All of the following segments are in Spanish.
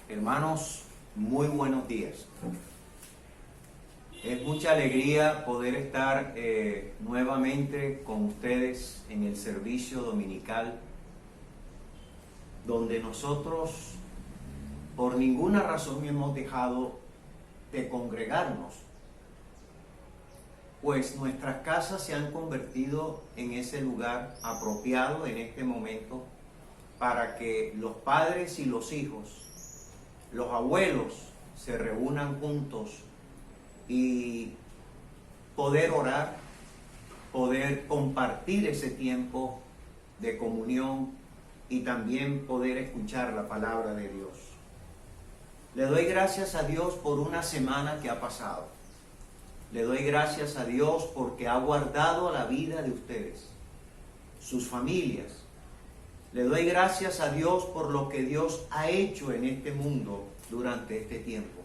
Hermanos, muy buenos días. Es mucha alegría poder estar nuevamente con ustedes en el servicio dominical, donde nosotros por ninguna razón hemos dejado de congregarnos, pues nuestras casas se han convertido en ese lugar apropiado en este momento para que los padres y los hijos, los abuelos, se reúnan juntos y poder orar, poder compartir ese tiempo de comunión y también poder escuchar la palabra de Dios. Le doy gracias a Dios por una semana que ha pasado. Le doy gracias a Dios porque ha guardado la vida de ustedes, sus familias. Le doy gracias a Dios por lo que Dios ha hecho en este mundo durante este tiempo.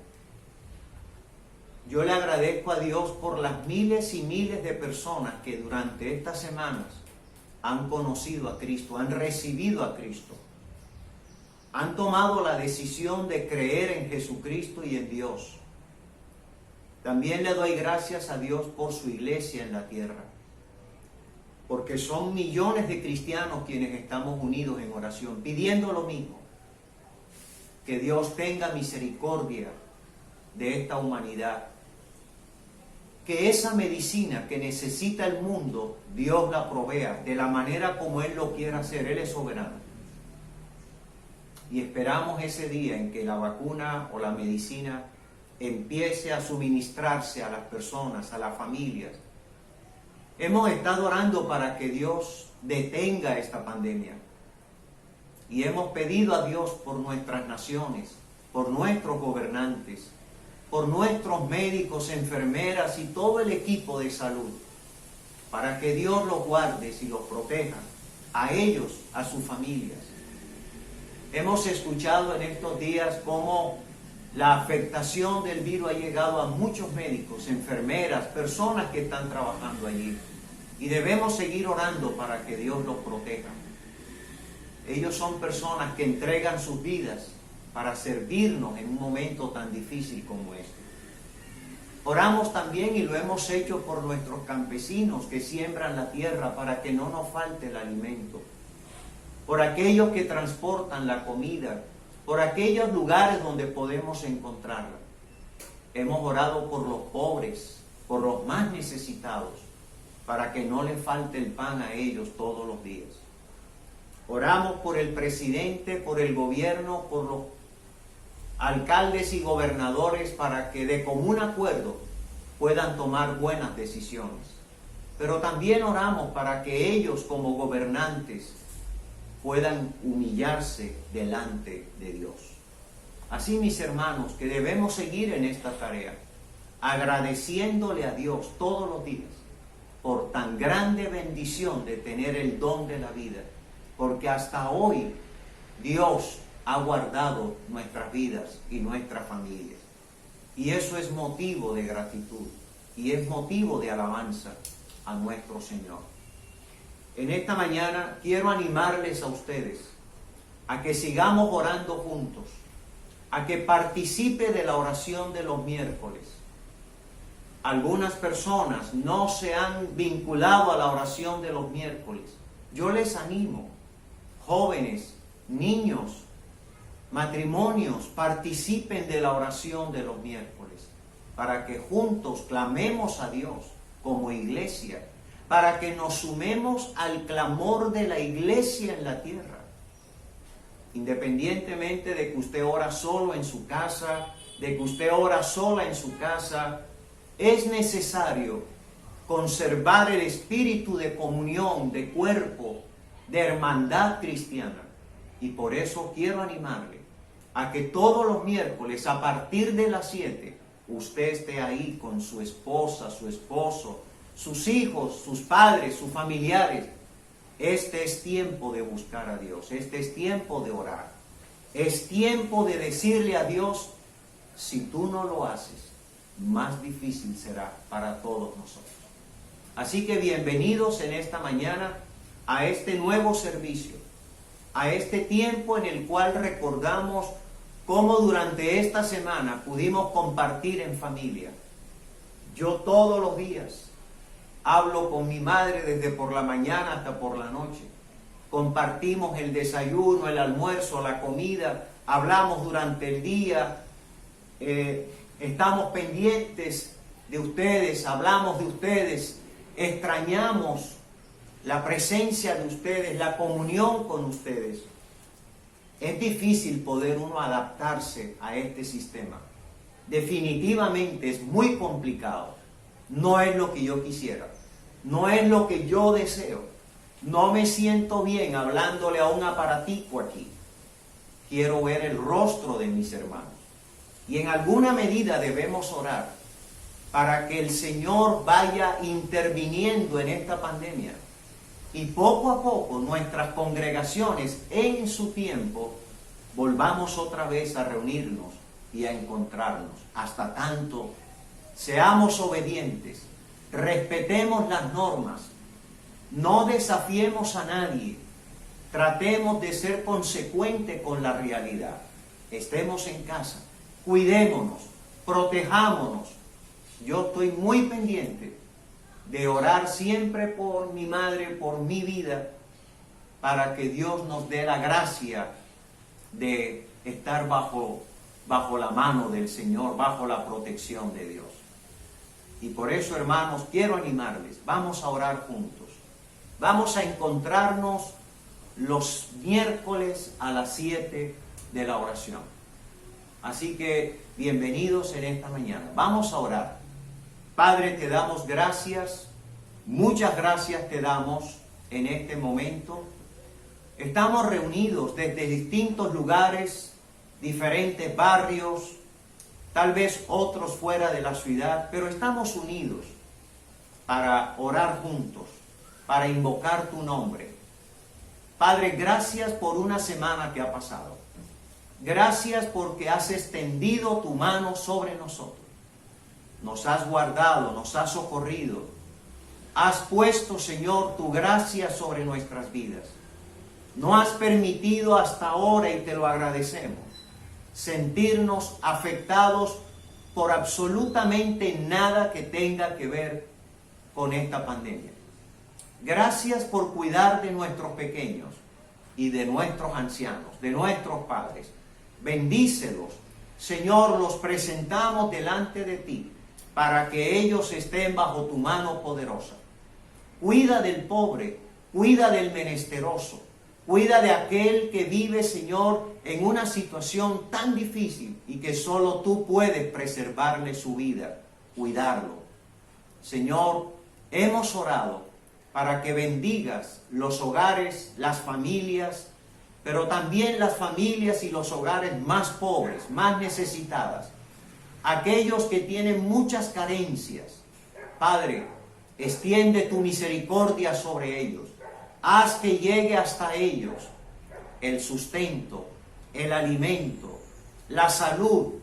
Yo le agradezco a Dios por las miles y miles de personas que durante estas semanas han conocido a Cristo, han recibido a Cristo, han tomado la decisión de creer en Jesucristo y en Dios. También le doy gracias a Dios por su iglesia en la tierra, porque son millones de cristianos quienes estamos unidos en oración, pidiendo lo mismo, que Dios tenga misericordia de esta humanidad, que esa medicina que necesita el mundo, Dios la provea de la manera como Él lo quiera hacer. Él es soberano. Y esperamos ese día en que la vacuna o la medicina empiece a suministrarse a las personas, a las familias. Hemos estado orando para que Dios detenga esta pandemia. Y hemos pedido a Dios por nuestras naciones, por nuestros gobernantes, por nuestros médicos, enfermeras y todo el equipo de salud, para que Dios los guarde y los proteja, a ellos, a sus familias. Hemos escuchado en estos días cómo la afectación del virus ha llegado a muchos médicos, enfermeras, personas que están trabajando allí. Y debemos seguir orando para que Dios los proteja. Ellos son personas que entregan sus vidas para servirnos en un momento tan difícil como este. Oramos también, y lo hemos hecho por nuestros campesinos que siembran la tierra para que no nos falte el alimento, por aquellos que transportan la comida, por aquellos lugares donde podemos encontrarla. Hemos orado por los pobres, por los más necesitados, para que no les falte el pan a ellos todos los días. Oramos por el presidente, por el gobierno, por los alcaldes y gobernadores para que de común acuerdo puedan tomar buenas decisiones. Pero también oramos para que ellos como gobernantes puedan humillarse delante de Dios. Así, mis hermanos, que debemos seguir en esta tarea, agradeciéndole a Dios todos los días por tan grande bendición de tener el don de la vida, porque hasta hoy Dios ha guardado nuestras vidas y nuestras familias. Y eso es motivo de gratitud y es motivo de alabanza a nuestro Señor. En esta mañana quiero animarles a ustedes a que sigamos orando juntos, a que participe de la oración de los miércoles. Algunas personas no se han vinculado a la oración de los miércoles. Yo les animo, jóvenes, niños, matrimonios, participen de la oración de los miércoles, para que juntos clamemos a Dios como iglesia, para que nos sumemos al clamor de la iglesia en la tierra. Independientemente de que usted ora solo en su casa, de que usted ora sola en su casa, es necesario conservar el espíritu de comunión, de cuerpo, de hermandad cristiana. Y por eso quiero animarle a que todos los miércoles a partir de las 7 usted esté ahí con su esposa, su esposo, sus hijos, sus padres, sus familiares. Este es tiempo de buscar a Dios, este es tiempo de orar. Es tiempo de decirle a Dios, si tú no lo haces, más difícil será para todos nosotros. Así que bienvenidos en esta mañana a este nuevo servicio, a este tiempo en el cual recordamos cómo durante esta semana pudimos compartir en familia. Yo todos los días hablo con mi madre desde por la mañana hasta por la noche. Compartimos el desayuno, el almuerzo, la comida, hablamos durante el día, estamos pendientes de ustedes, hablamos de ustedes, extrañamos la presencia de ustedes, la comunión con ustedes. Es difícil poder uno adaptarse a este sistema. Definitivamente es muy complicado. No es lo que yo quisiera. No es lo que yo deseo. No me siento bien hablándole a un aparatico aquí. Quiero ver el rostro de mis hermanos. Y en alguna medida debemos orar para que el Señor vaya interviniendo en esta pandemia. Y poco a poco nuestras congregaciones en su tiempo volvamos otra vez a reunirnos y a encontrarnos. Hasta tanto seamos obedientes, respetemos las normas, no desafiemos a nadie, tratemos de ser consecuentes con la realidad. Estemos en casa, cuidémonos, protejámonos. Yo estoy muy pendiente de orar siempre por mi madre, por mi vida, para que Dios nos dé la gracia de estar bajo la mano del Señor, bajo la protección de Dios. Y por eso, hermanos, quiero animarles, vamos a orar juntos. Vamos a encontrarnos los miércoles a las 7 de la oración. Así que, bienvenidos en esta mañana. Vamos a orar. Padre, te damos gracias, muchas gracias te damos en este momento. Estamos reunidos desde distintos lugares, diferentes barrios, tal vez otros fuera de la ciudad, pero estamos unidos para orar juntos, para invocar tu nombre. Padre, gracias por una semana que ha pasado. Gracias porque has extendido tu mano sobre nosotros. Nos has guardado, nos has socorrido. Has puesto, Señor, tu gracia sobre nuestras vidas. No has permitido hasta ahora, y te lo agradecemos, sentirnos afectados por absolutamente nada que tenga que ver con esta pandemia. Gracias por cuidar de nuestros pequeños y de nuestros ancianos, de nuestros padres. Bendícelos. Señor, los presentamos delante de ti para que ellos estén bajo tu mano poderosa. Cuida del pobre, cuida del menesteroso, cuida de aquel que vive, Señor, en una situación tan difícil y que solo tú puedes preservarle su vida, cuidarlo. Señor, hemos orado para que bendigas los hogares, las familias, pero también las familias y los hogares más pobres, más necesitadas, aquellos que tienen muchas carencias. Padre, extiende tu misericordia sobre ellos. Haz que llegue hasta ellos el sustento, el alimento, la salud.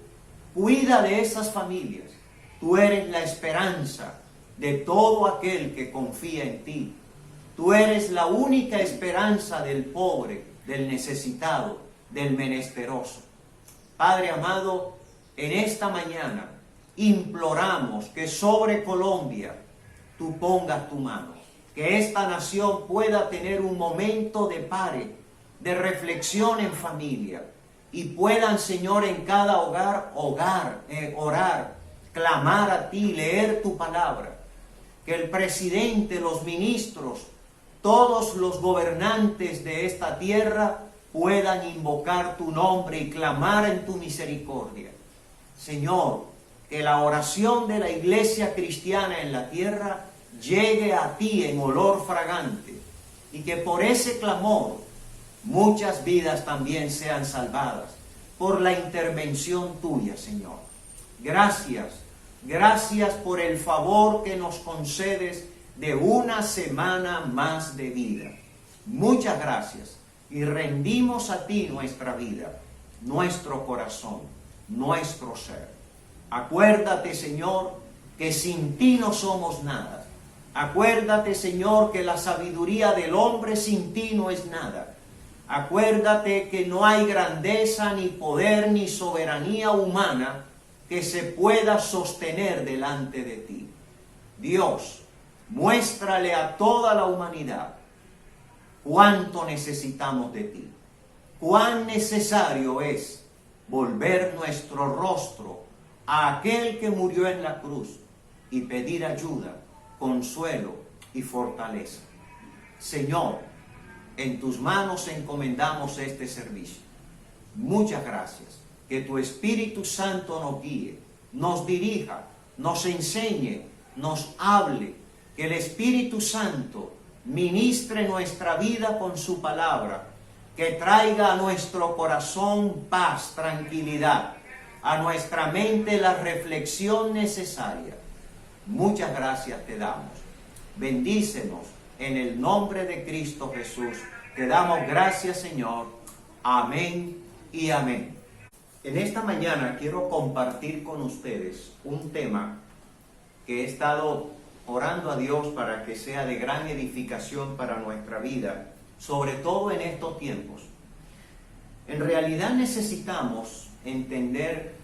Cuida de esas familias. Tú eres la esperanza de todo aquel que confía en ti. Tú eres la única esperanza del pobre, del necesitado, del menesteroso. Padre amado, en esta mañana imploramos que sobre Colombia tú pongas tu mano, que esta nación pueda tener un momento de pare, de reflexión en familia, y puedan, Señor, en cada hogar, orar, clamar a ti, leer tu palabra. Que el presidente, los ministros, todos los gobernantes de esta tierra puedan invocar tu nombre y clamar en tu misericordia. Señor, que la oración de la iglesia cristiana en la tierra llegue a ti en olor fragante, y que por ese clamor muchas vidas también sean salvadas por la intervención tuya, Señor. Gracias, gracias por el favor que nos concedes de una semana más de vida. Muchas gracias, y rendimos a ti nuestra vida, nuestro corazón, nuestro ser. Acuérdate, Señor, que sin ti no somos nada. Acuérdate, Señor, que la sabiduría del hombre sin ti no es nada. Acuérdate que no hay grandeza, ni poder, ni soberanía humana que se pueda sostener delante de ti. Dios, muéstrale a toda la humanidad cuánto necesitamos de ti, cuán necesario es volver nuestro rostro a aquel que murió en la cruz y pedir ayuda, consuelo y fortaleza. Señor, en tus manos encomendamos este servicio. Muchas gracias. Que tu Espíritu Santo nos guíe, nos dirija, nos enseñe, nos hable. Que el Espíritu Santo ministre nuestra vida con su palabra. Que traiga a nuestro corazón paz, tranquilidad. A nuestra mente la reflexión necesaria. Muchas gracias te damos. Bendícenos en el nombre de Cristo Jesús. Te damos gracias, Señor. Amén y amén. En esta mañana quiero compartir con ustedes un tema que he estado orando a Dios para que sea de gran edificación para nuestra vida, sobre todo en estos tiempos. En realidad necesitamos entender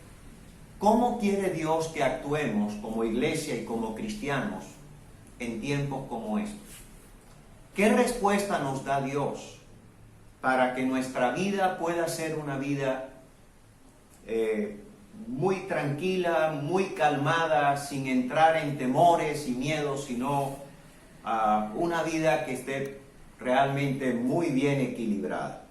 cómo quiere Dios que actuemos como iglesia y como cristianos en tiempos como estos. ¿Qué respuesta nos da Dios para que nuestra vida pueda ser una vida muy tranquila, muy calmada, sin entrar en temores y miedos, sino una vida que esté realmente muy bien equilibrada?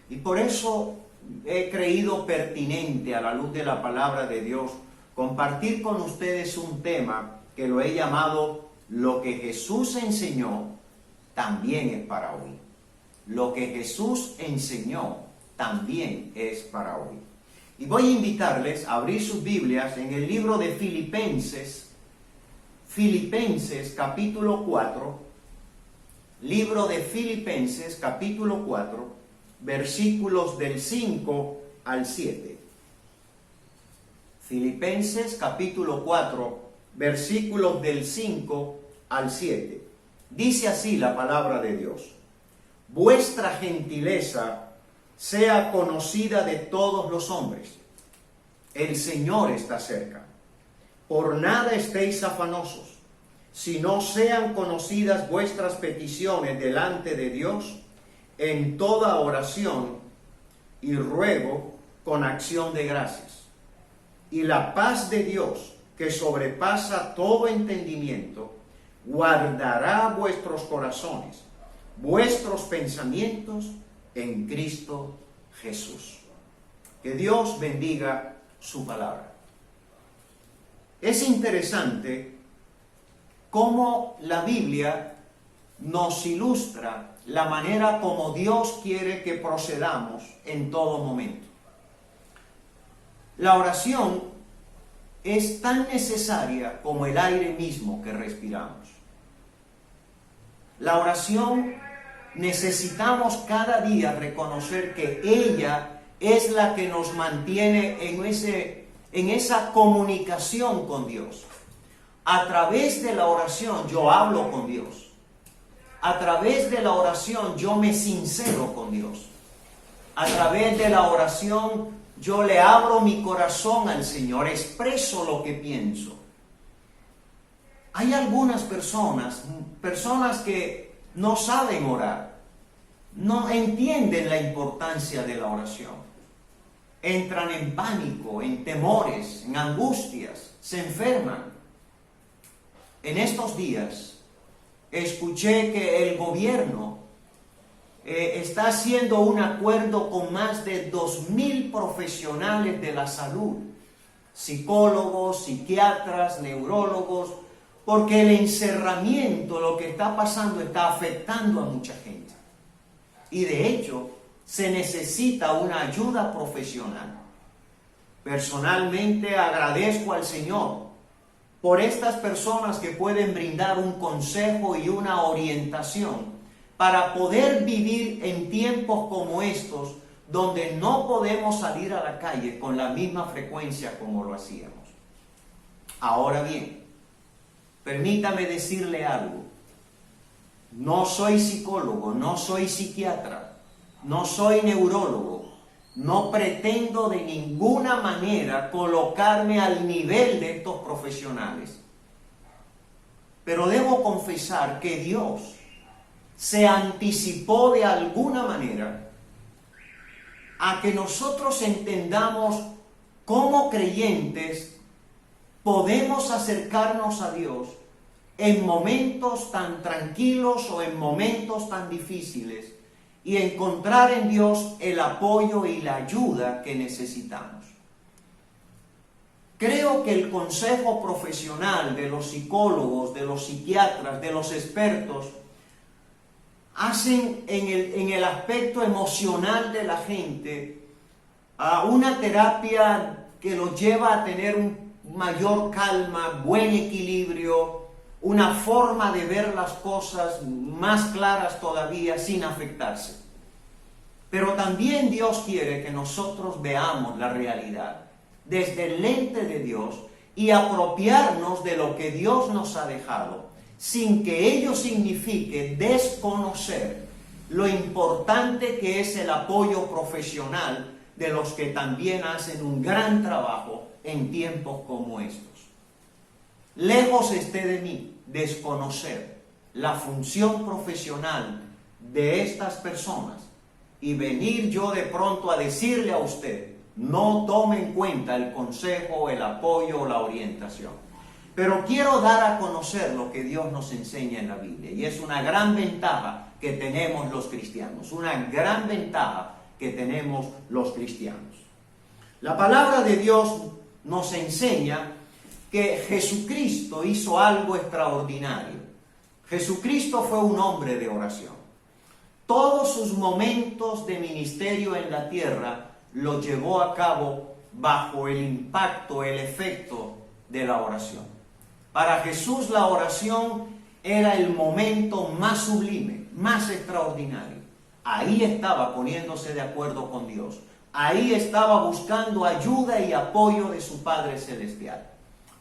Y por eso he creído pertinente, a la luz de la palabra de Dios, compartir con ustedes un tema que lo he llamado "Lo que Jesús enseñó también es para hoy". Lo que Jesús enseñó también es para hoy. Y voy a invitarles a abrir sus Biblias en el libro de Filipenses, capítulo 4, libro de Filipenses, capítulo 4, versículos del 5 al 7. Filipenses, capítulo 4, versículos del 5 al 7. Dice así la palabra de Dios: vuestra gentileza sea conocida de todos los hombres. El Señor está cerca. Por nada estéis afanosos, sino sean conocidas vuestras peticiones delante de Dios en toda oración y ruego con acción de gracias. Y la paz de Dios, que sobrepasa todo entendimiento, guardará vuestros corazones, vuestros pensamientos en Cristo Jesús. Que Dios bendiga su palabra. Es interesante cómo la Biblia nos ilustra la manera como Dios quiere que procedamos en todo momento. La oración es tan necesaria como el aire mismo que respiramos. La oración necesitamos cada día reconocer que ella es la que nos mantiene en esa comunicación con Dios. A través de la oración yo hablo con Dios. A través de la oración yo me sincero con Dios. A través de la oración yo le abro mi corazón al Señor, expreso lo que pienso. Hay algunas personas que no saben orar, no entienden la importancia de la oración. Entran en pánico, en temores, en angustias, se enferman. En estos días escuché que el gobierno está haciendo un acuerdo con más de 2,000 profesionales de la salud, psicólogos, psiquiatras, neurólogos, porque el encerramiento, lo que está pasando, está afectando a mucha gente. Y de hecho, se necesita una ayuda profesional. Personalmente agradezco al Señor por estas personas que pueden brindar un consejo y una orientación para poder vivir en tiempos como estos, donde no podemos salir a la calle con la misma frecuencia como lo hacíamos. Ahora bien, permítame decirle algo. No soy psicólogo, no soy psiquiatra, no soy neurólogo, no pretendo de ninguna manera colocarme al nivel de estos profesionales. Pero debo confesar que Dios se anticipó de alguna manera a que nosotros entendamos cómo creyentes podemos acercarnos a Dios en momentos tan tranquilos o en momentos tan difíciles y encontrar en Dios el apoyo y la ayuda que necesitamos. Creo que el consejo profesional de los psicólogos, de los psiquiatras, de los expertos, hacen en el aspecto emocional de la gente una terapia que los lleva a tener un mayor calma, buen equilibrio, una forma de ver las cosas más claras todavía sin afectarse. Pero también Dios quiere que nosotros veamos la realidad desde el lente de Dios y apropiarnos de lo que Dios nos ha dejado, sin que ello signifique desconocer lo importante que es el apoyo profesional de los que también hacen un gran trabajo en tiempos como estos. Lejos esté de mí desconocer la función profesional de estas personas y venir yo de pronto a decirle a usted, no tome en cuenta el consejo, el apoyo o la orientación. Pero quiero dar a conocer lo que Dios nos enseña en la Biblia, y es una gran ventaja que tenemos los cristianos, una gran ventaja que tenemos los cristianos. La palabra de Dios nos enseña que Jesucristo hizo algo extraordinario. Jesucristo fue un hombre de oración. Todos sus momentos de ministerio en la tierra los llevó a cabo bajo el impacto, el efecto de la oración. Para Jesús la oración era el momento más sublime, más extraordinario. Ahí estaba poniéndose de acuerdo con Dios. Ahí estaba buscando ayuda y apoyo de su Padre Celestial.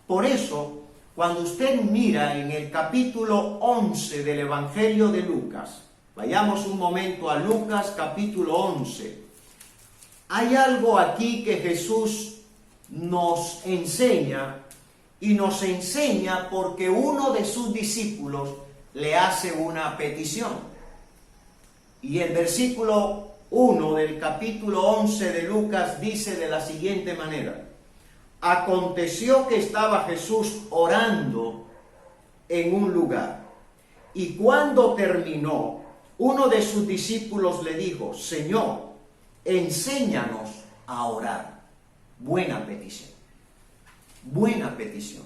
Por eso, cuando usted mira en el capítulo 11 del Evangelio de Lucas, vayamos un momento a Lucas capítulo 11, hay algo aquí que Jesús nos enseña, y nos enseña porque uno de sus discípulos le hace una petición. Y el versículo 1 del capítulo 11 de Lucas dice de la siguiente manera: aconteció que estaba Jesús orando en un lugar, y cuando terminó, uno de sus discípulos le dijo: Señor, enséñanos a orar. Buena petición. Buena petición.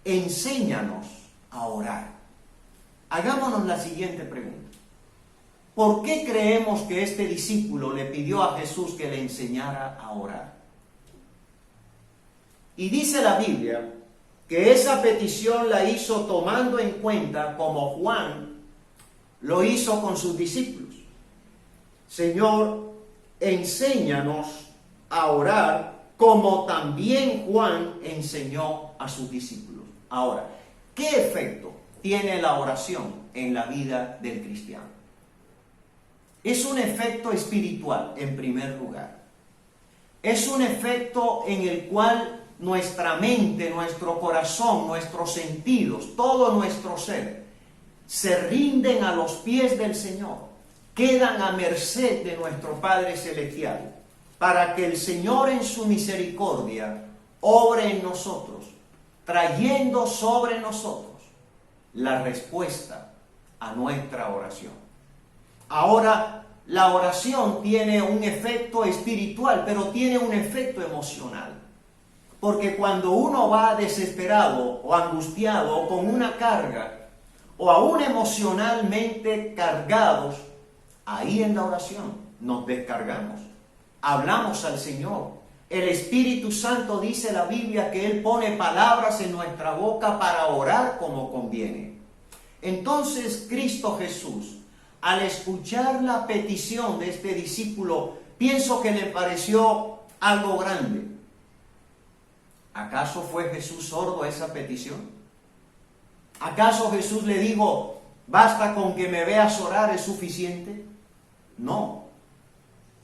Enséñanos a orar. Hagámonos la siguiente pregunta. ¿Por qué creemos que este discípulo le pidió a Jesús que le enseñara a orar? Y dice la Biblia que esa petición la hizo tomando en cuenta como Juan lo hizo con sus discípulos. Señor, enséñanos a orar como también Juan enseñó a sus discípulos. Ahora, ¿qué efecto tiene la oración en la vida del cristiano? Es un efecto espiritual, en primer lugar. Es un efecto en el cual nuestra mente, nuestro corazón, nuestros sentidos, todo nuestro ser, se rinden a los pies del Señor, quedan a merced de nuestro Padre Celestial, para que el Señor en su misericordia obre en nosotros, trayendo sobre nosotros la respuesta a nuestra oración. Ahora, la oración tiene un efecto espiritual, pero tiene un efecto emocional. Porque cuando uno va desesperado o angustiado o con una carga, o aún emocionalmente cargados, ahí en la oración nos descargamos. Hablamos al Señor. El Espíritu Santo, dice la Biblia, que Él pone palabras en nuestra boca para orar como conviene. Entonces Cristo Jesús, al escuchar la petición de este discípulo, pienso que le pareció algo grande. ¿Acaso fue Jesús sordo a esa petición? ¿Acaso Jesús le dijo, basta con que me veas orar, es suficiente? No.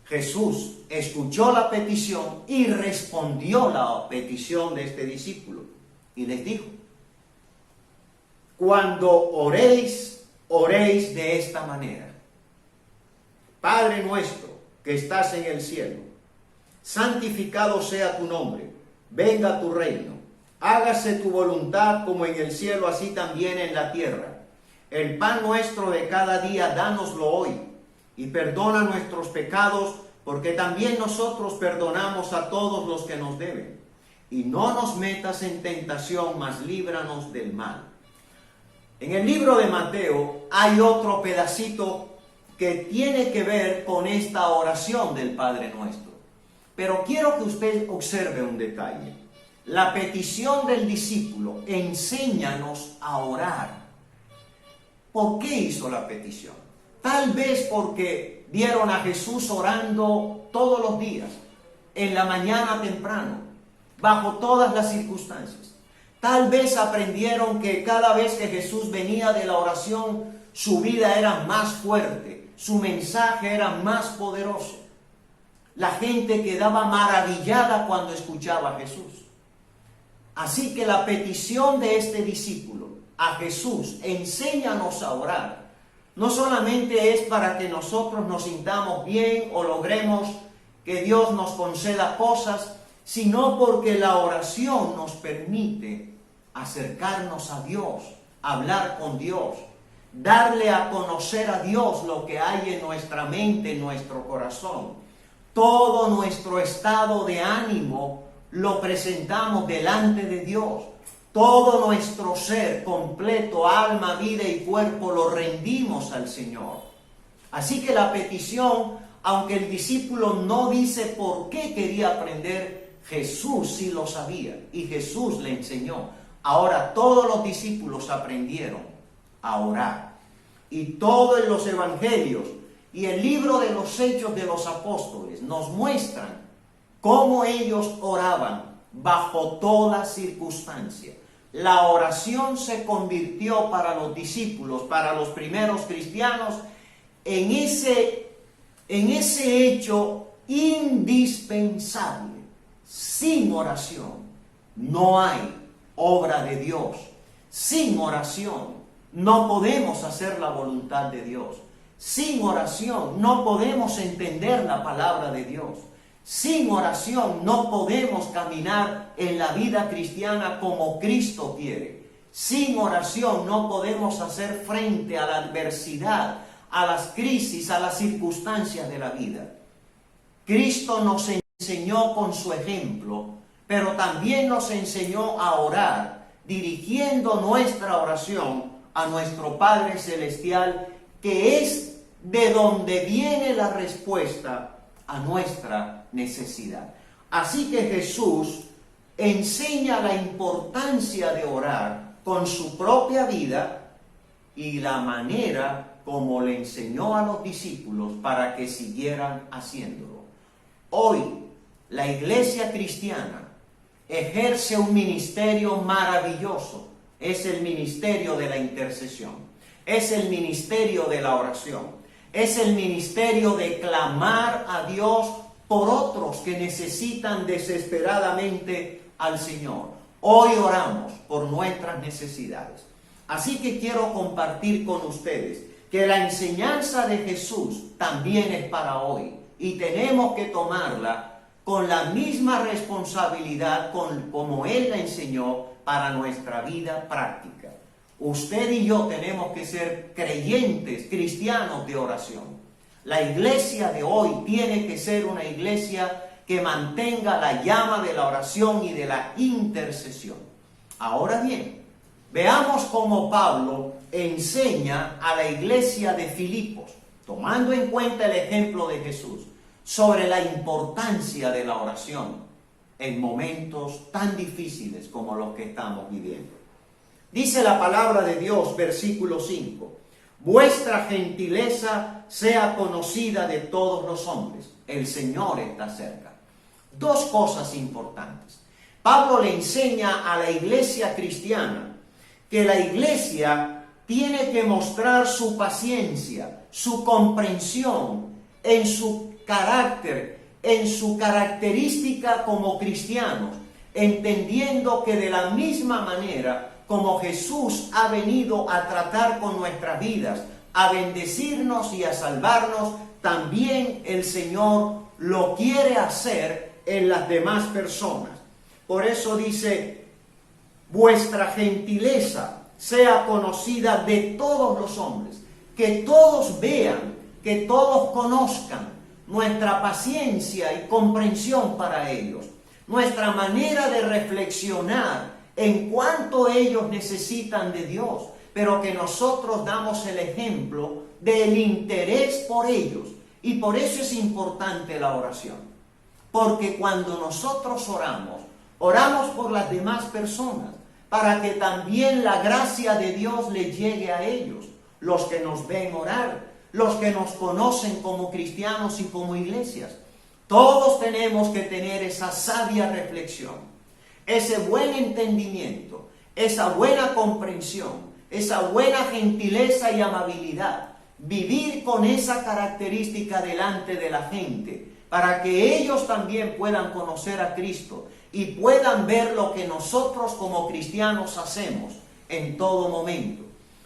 Jesús escuchó la petición y respondió la petición de este discípulo. Y les dijo, cuando oréis, oréis de esta manera. Padre nuestro que estás en el cielo, santificado sea tu nombre, venga tu reino, hágase tu voluntad como en el cielo, así también en la tierra. El pan nuestro de cada día, dánoslo hoy, y perdona nuestros pecados, porque también nosotros perdonamos a todos los que nos deben. Y no nos metas en tentación, mas líbranos del mal. En el libro de Mateo hay otro pedacito que tiene que ver con esta oración del Padre Nuestro. Pero quiero que usted observe un detalle. La petición del discípulo, enséñanos a orar. ¿Por qué hizo la petición? Tal vez porque vieron a Jesús orando todos los días, en la mañana temprano, bajo todas las circunstancias. Tal vez aprendieron que cada vez que Jesús venía de la oración, su vida era más fuerte, su mensaje era más poderoso. La gente quedaba maravillada cuando escuchaba a Jesús. Así que la petición de este discípulo a Jesús, enséñanos a orar, no solamente es para que nosotros nos sintamos bien o logremos que Dios nos conceda cosas, sino porque la oración nos permite acercarnos a Dios, hablar con Dios, darle a conocer a Dios lo que hay en nuestra mente, en nuestro corazón. Todo nuestro estado de ánimo lo presentamos delante de Dios. Todo nuestro ser completo, alma, vida y cuerpo, lo rendimos al Señor. Así que la petición, aunque el discípulo no dice por qué quería aprender, Jesús sí lo sabía y Jesús le enseñó. Ahora todos los discípulos aprendieron a orar. Y todo en los evangelios y el libro de los Hechos de los Apóstoles nos muestran cómo ellos oraban bajo toda circunstancia. La oración se convirtió para los discípulos, para los primeros cristianos, en ese hecho indispensable. Sin oración no hay obra de Dios. Sin oración no podemos hacer la voluntad de Dios. Sin oración no podemos entender la palabra de Dios. Sin oración no podemos caminar en la vida cristiana como Cristo quiere. Sin oración no podemos hacer frente a la adversidad, a las crisis, a las circunstancias de la vida. Cristo nos enseñó con su ejemplo, pero también nos enseñó a orar, dirigiendo nuestra oración a nuestro Padre Celestial, que es de donde viene la respuesta a nuestra necesidad. Así que Jesús enseña la importancia de orar con su propia vida y la manera como le enseñó a los discípulos para que siguieran haciéndolo. Hoy la iglesia cristiana ejerce un ministerio maravilloso. Es el ministerio de la intercesión. Es el ministerio de la oración. Es el ministerio de clamar a Dios por otros que necesitan desesperadamente al Señor. Hoy oramos por nuestras necesidades. Así que quiero compartir con ustedes que la enseñanza de Jesús también es para hoy. Y tenemos que tomarla con la misma responsabilidad como Él la enseñó para nuestra vida práctica. Usted y yo tenemos que ser creyentes, cristianos de oración. La iglesia de hoy tiene que ser una iglesia que mantenga la llama de la oración y de la intercesión. Ahora bien, veamos cómo Pablo enseña a la iglesia de Filipos, tomando en cuenta el ejemplo de Jesús, sobre la importancia de la oración en momentos tan difíciles como los que estamos viviendo. Dice la palabra de Dios, versículo 5, vuestra gentileza sea conocida de todos los hombres, el Señor está cerca. Dos cosas importantes. Pablo le enseña a la iglesia cristiana que la iglesia tiene que mostrar su paciencia, su comprensión en su carácter, en su característica como cristianos, entendiendo que de la misma manera como Jesús ha venido a tratar con nuestras vidas, a bendecirnos y a salvarnos, también el Señor lo quiere hacer en las demás personas. Por eso dice, vuestra gentileza sea conocida de todos los hombres, que todos vean, que todos conozcan nuestra paciencia y comprensión para ellos, nuestra manera de reflexionar en cuanto ellos necesitan de Dios, pero que nosotros damos el ejemplo del interés por ellos. Y por eso es importante la oración, porque cuando nosotros oramos por las demás personas, para que también la gracia de Dios les llegue a ellos, los que nos ven orar, los que nos conocen como cristianos y como iglesias. Todos tenemos que tener esa sabia reflexión, ese buen entendimiento, esa buena comprensión, esa buena gentileza y amabilidad. Vivir con esa característica delante de la gente, para que ellos también puedan conocer a Cristo y puedan ver lo que nosotros como cristianos hacemos en todo momento.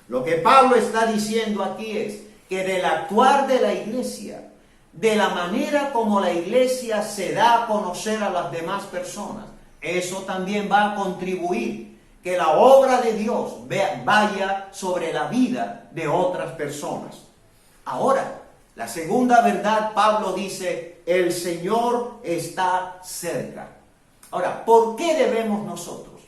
Lo que Pablo está diciendo aquí es que del actuar de la iglesia, de la manera como la iglesia se da a conocer a las demás personas, eso también va a contribuir que la obra de Dios vaya sobre la vida de otras personas. Ahora, la segunda verdad, Pablo dice, el Señor está cerca. Ahora, ¿por qué debemos nosotros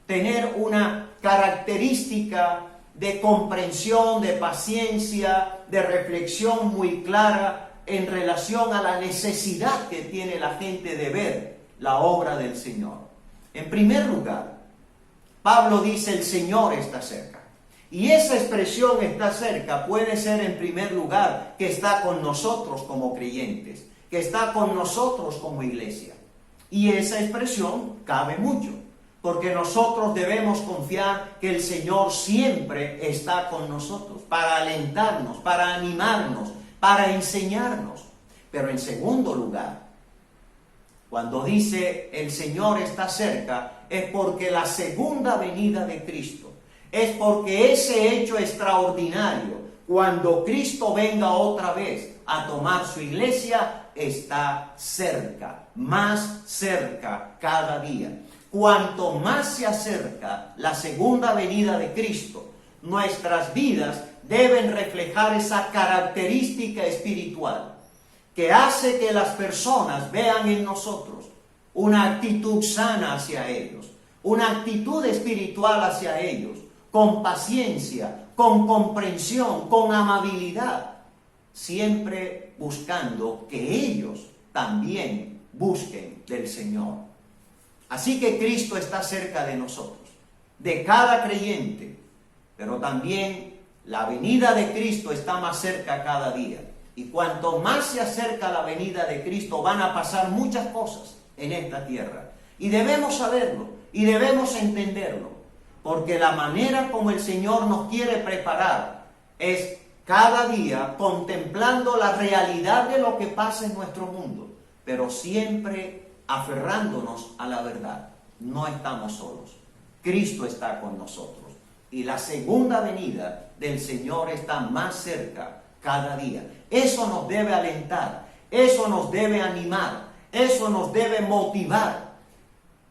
tener una característica de comprensión, de paciencia, de reflexión muy clara en relación a la necesidad que tiene la gente de ver la obra del Señor? En primer lugar, Pablo dice, el Señor está cerca. Y esa expresión está cerca puede ser en primer lugar que está con nosotros como creyentes, que está con nosotros como iglesia. Y esa expresión cabe mucho, porque nosotros debemos confiar que el Señor siempre está con nosotros, para alentarnos, para animarnos, para enseñarnos. Pero en segundo lugar, cuando dice el Señor está cerca, es porque la segunda venida de Cristo, es porque ese hecho extraordinario, cuando Cristo venga otra vez a tomar su iglesia, está cerca, más cerca cada día. Cuanto más se acerca la segunda venida de Cristo, nuestras vidas deben reflejar esa característica espiritual que hace que las personas vean en nosotros una actitud sana hacia ellos, una actitud espiritual hacia ellos, con paciencia, con comprensión, con amabilidad, siempre buscando que ellos también busquen del Señor. Así que Cristo está cerca de nosotros, de cada creyente, pero también la venida de Cristo está más cerca cada día. Y cuanto más se acerca la venida de Cristo, van a pasar muchas cosas en esta tierra. Y debemos saberlo, y debemos entenderlo, porque la manera como el Señor nos quiere preparar es cada día contemplando la realidad de lo que pasa en nuestro mundo, pero siempre aferrándonos a la verdad. No estamos solos. Cristo está con nosotros. Y la segunda venida del Señor está más cerca cada día. Eso nos debe alentar, eso nos debe animar, eso nos debe motivar.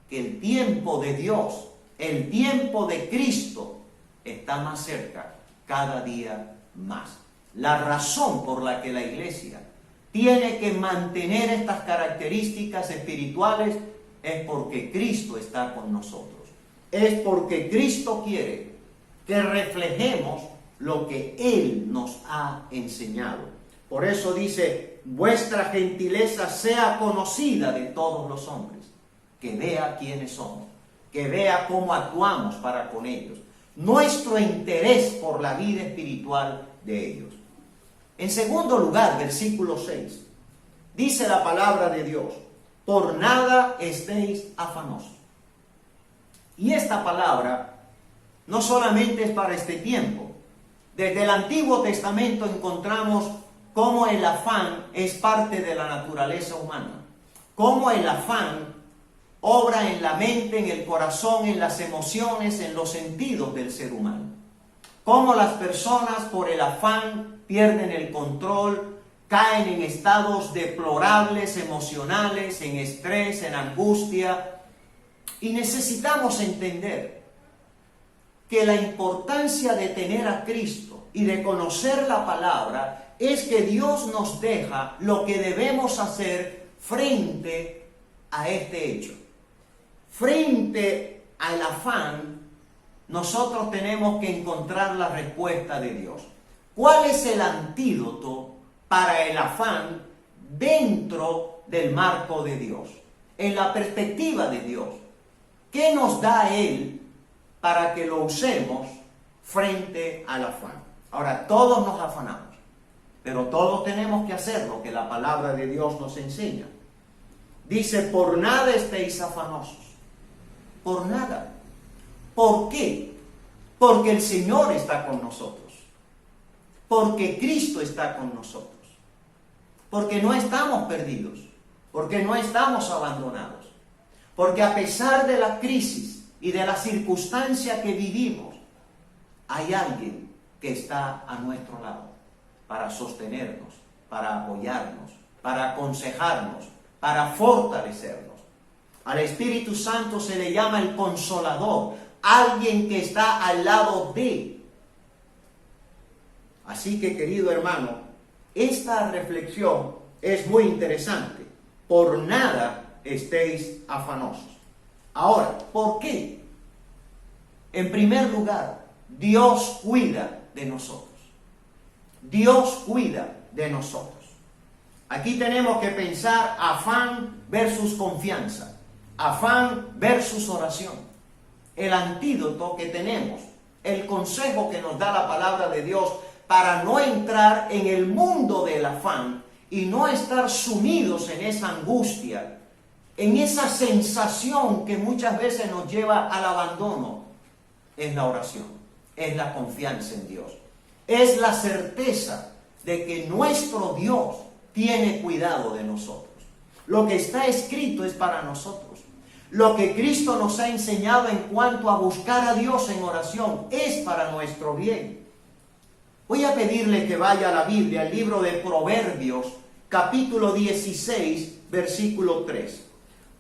Que el tiempo de Dios, el tiempo de Cristo está más cerca cada día más. La razón por la que la iglesia tiene que mantener estas características espirituales es porque Cristo está con nosotros. Es porque Cristo quiere que reflejemos lo que Él nos ha enseñado. Por eso dice, vuestra gentileza sea conocida de todos los hombres. Que vea quiénes somos, que vea cómo actuamos para con ellos. Nuestro interés por la vida espiritual de ellos. En segundo lugar, versículo 6, dice la palabra de Dios, por nada estéis afanosos. Y esta palabra no solamente es para este tiempo. Desde el Antiguo Testamento encontramos cómo el afán es parte de la naturaleza humana, cómo el afán obra en la mente, en el corazón, en las emociones, en los sentidos del ser humano. Cómo las personas por el afán pierden el control, caen en estados deplorables, emocionales, en estrés, en angustia. Y necesitamos entender que la importancia de tener a Cristo y de conocer la palabra es que Dios nos deja lo que debemos hacer frente a este hecho. Frente al afán, nosotros tenemos que encontrar la respuesta de Dios. ¿Cuál es el antídoto para el afán dentro del marco de Dios? En la perspectiva de Dios. ¿Qué nos da Él para que lo usemos frente al afán? Ahora, todos nos afanamos, pero todos tenemos que hacer lo que la palabra de Dios nos enseña. Dice, por nada estéis afanosos. Por nada. ¿Por qué? Porque el Señor está con nosotros. Porque Cristo está con nosotros. Porque no estamos perdidos. Porque no estamos abandonados. Porque a pesar de la crisis y de la circunstancia que vivimos, hay alguien que está a nuestro lado para sostenernos, para apoyarnos, para aconsejarnos, para fortalecernos. Al Espíritu Santo se le llama el Consolador, alguien que está al lado de. Así que, querido hermano, esta reflexión es muy interesante. Por nada estéis afanosos. Ahora, ¿por qué? En primer lugar, Dios cuida de nosotros. Dios cuida de nosotros. Aquí tenemos que pensar afán versus confianza. Afán versus oración. El antídoto que tenemos, el consejo que nos da la palabra de Dios para no entrar en el mundo del afán y no estar sumidos en esa angustia, en esa sensación que muchas veces nos lleva al abandono, es la oración, es la confianza en Dios, es la certeza de que nuestro Dios tiene cuidado de nosotros. Lo que está escrito es para nosotros. Lo que Cristo nos ha enseñado en cuanto a buscar a Dios en oración es para nuestro bien. Voy a pedirle que vaya a la Biblia, al libro de Proverbios, capítulo 16, versículo 3.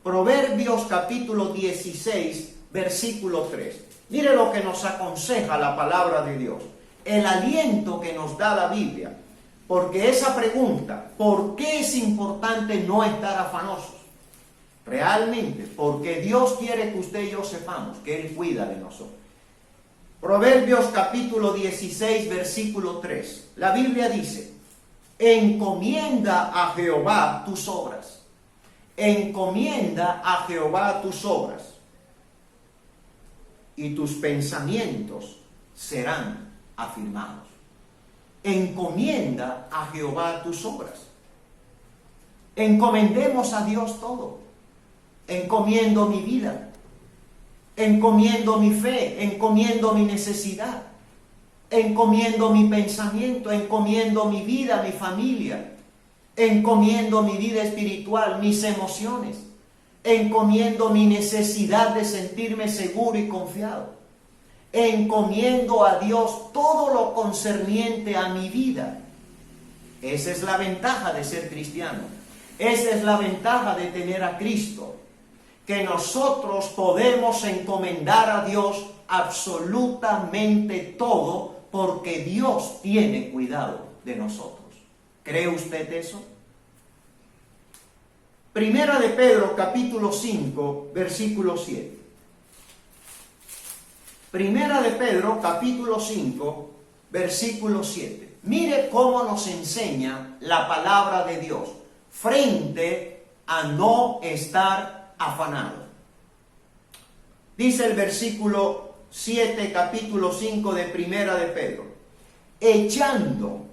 Proverbios, capítulo 16, versículo 3. Mire lo que nos aconseja la palabra de Dios. El aliento que nos da la Biblia. Porque esa pregunta, ¿por qué es importante no estar afanosos? Realmente, porque Dios quiere que usted y yo sepamos que Él cuida de nosotros. Proverbios capítulo 16, versículo 3. La Biblia dice, encomienda a Jehová tus obras. Encomienda a Jehová tus obras. Y tus pensamientos serán afirmados. Encomienda a Jehová tus obras. Encomendemos a Dios todo. Encomiendo mi vida, encomiendo mi fe, encomiendo mi necesidad, encomiendo mi pensamiento, encomiendo mi vida, mi familia, encomiendo mi vida espiritual, mis emociones, encomiendo mi necesidad de sentirme seguro y confiado, encomiendo a Dios todo lo concerniente a mi vida. Esa es la ventaja de ser cristiano, esa es la ventaja de tener a Cristo, que nosotros podemos encomendar a Dios absolutamente todo porque Dios tiene cuidado de nosotros. ¿Cree usted eso? Primera de Pedro, capítulo 5, versículo 7. Primera de Pedro, capítulo 5, versículo 7. Mire cómo nos enseña la palabra de Dios frente a no estar afanado. Dice el versículo 7, capítulo 5 de Primera de Pedro, echando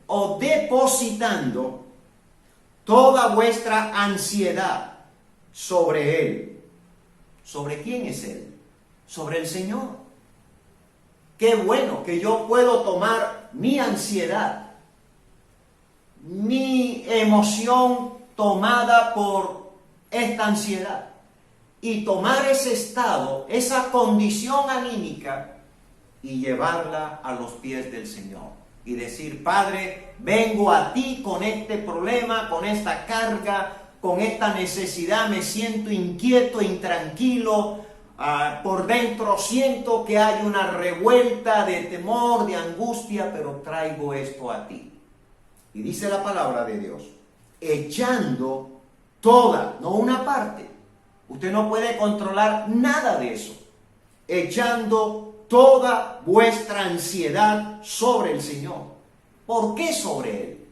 o depositando toda vuestra ansiedad sobre Él. ¿Sobre quién es Él? Sobre el Señor. Qué bueno que yo puedo tomar mi ansiedad, mi emoción tomada por esta ansiedad y tomar ese estado, esa condición anímica y llevarla a los pies del Señor y decir: Padre, vengo a ti con este problema, con esta carga, con esta necesidad, me siento inquieto, intranquilo, por dentro siento que hay una revuelta de temor, de angustia, pero traigo esto a ti. Y dice la palabra de Dios, echando toda, no una parte. Usted no puede controlar nada de eso. Echando toda vuestra ansiedad sobre el Señor. ¿Por qué sobre Él?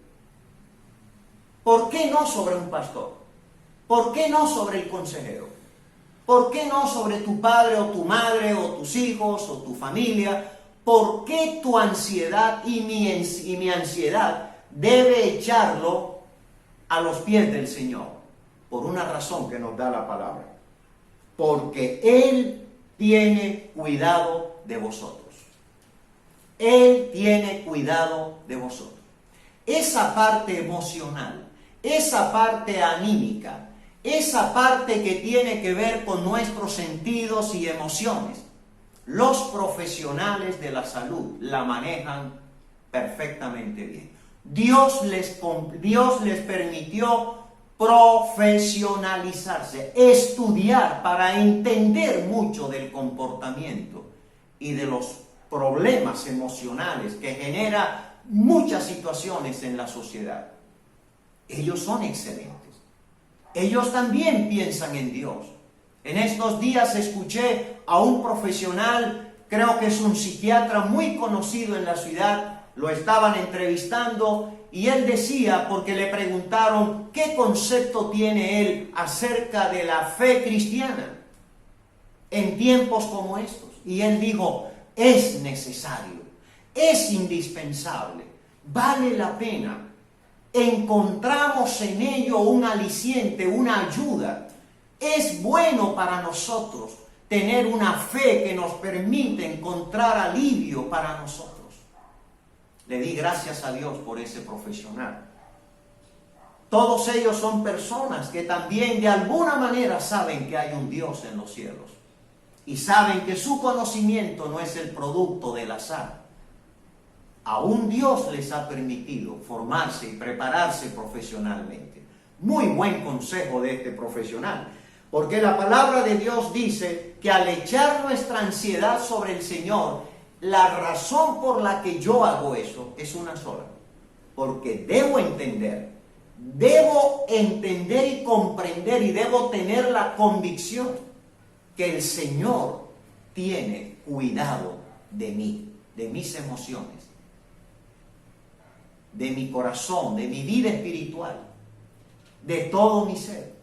¿Por qué no sobre un pastor? ¿Por qué no sobre el consejero? ¿Por qué no sobre tu padre o tu madre o tus hijos o tu familia? ¿Por qué tu ansiedad y mi ansiedad debe echarlo a los pies del Señor? Por una razón que nos da la palabra. Porque Él tiene cuidado de vosotros. Él tiene cuidado de vosotros. Esa parte emocional, esa parte anímica, esa parte que tiene que ver con nuestros sentidos y emociones, los profesionales de la salud la manejan perfectamente bien. Dios les permitió profesionalizarse, estudiar para entender mucho del comportamiento y de los problemas emocionales que genera muchas situaciones en la sociedad. Ellos son excelentes. Ellos también piensan en Dios. En estos días escuché a un profesional, creo que es un psiquiatra muy conocido en la ciudad, lo estaban entrevistando y él decía, porque le preguntaron qué concepto tiene él acerca de la fe cristiana en tiempos como estos. Y él dijo, es necesario, es indispensable, vale la pena. Encontramos en ello un aliciente, una ayuda. Es bueno para nosotros tener una fe que nos permite encontrar alivio para nosotros. Le di gracias a Dios por ese profesional. Todos ellos son personas que también de alguna manera saben que hay un Dios en los cielos. Y saben que su conocimiento no es el producto del azar. Aún Dios les ha permitido formarse y prepararse profesionalmente. Muy buen consejo de este profesional. Porque la palabra de Dios dice que al echar nuestra ansiedad sobre el Señor, la razón por la que yo hago eso es una sola. Porque debo entender y comprender y debo tener la convicción que el Señor tiene cuidado de mí, de mis emociones, de mi corazón, de mi vida espiritual, de todo mi ser.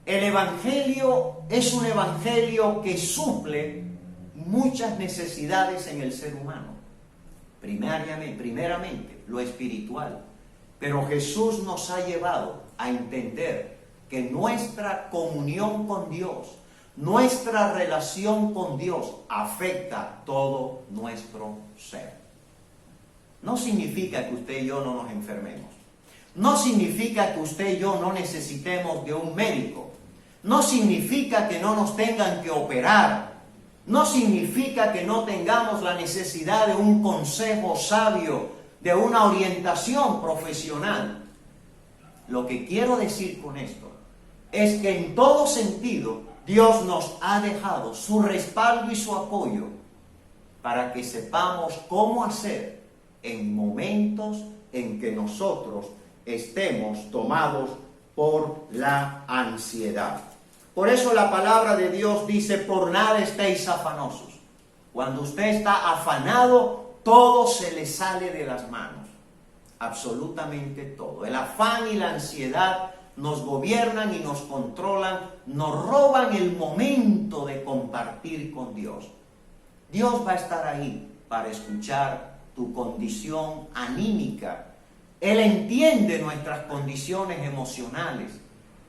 El Evangelio es un Evangelio que suple muchas necesidades en el ser humano. Primeramente, lo espiritual. Pero Jesús nos ha llevado a entender que nuestra comunión con Dios, nuestra relación con Dios afecta todo nuestro ser. No significa que usted y yo no nos enfermemos. No significa que usted y yo no necesitemos de un médico. No significa que no nos tengan que operar. No significa que no tengamos la necesidad de un consejo sabio, de una orientación profesional. Lo que quiero decir con esto es que en todo sentido Dios nos ha dejado su respaldo y su apoyo para que sepamos cómo hacer en momentos en que nosotros estemos tomados por la ansiedad. Por eso la palabra de Dios dice, por nada estéis afanosos. Cuando usted está afanado, todo se le sale de las manos. Absolutamente todo. El afán y la ansiedad nos gobiernan y nos controlan, nos roban el momento de compartir con Dios. Dios va a estar ahí para escuchar tu condición anímica. Él entiende nuestras condiciones emocionales,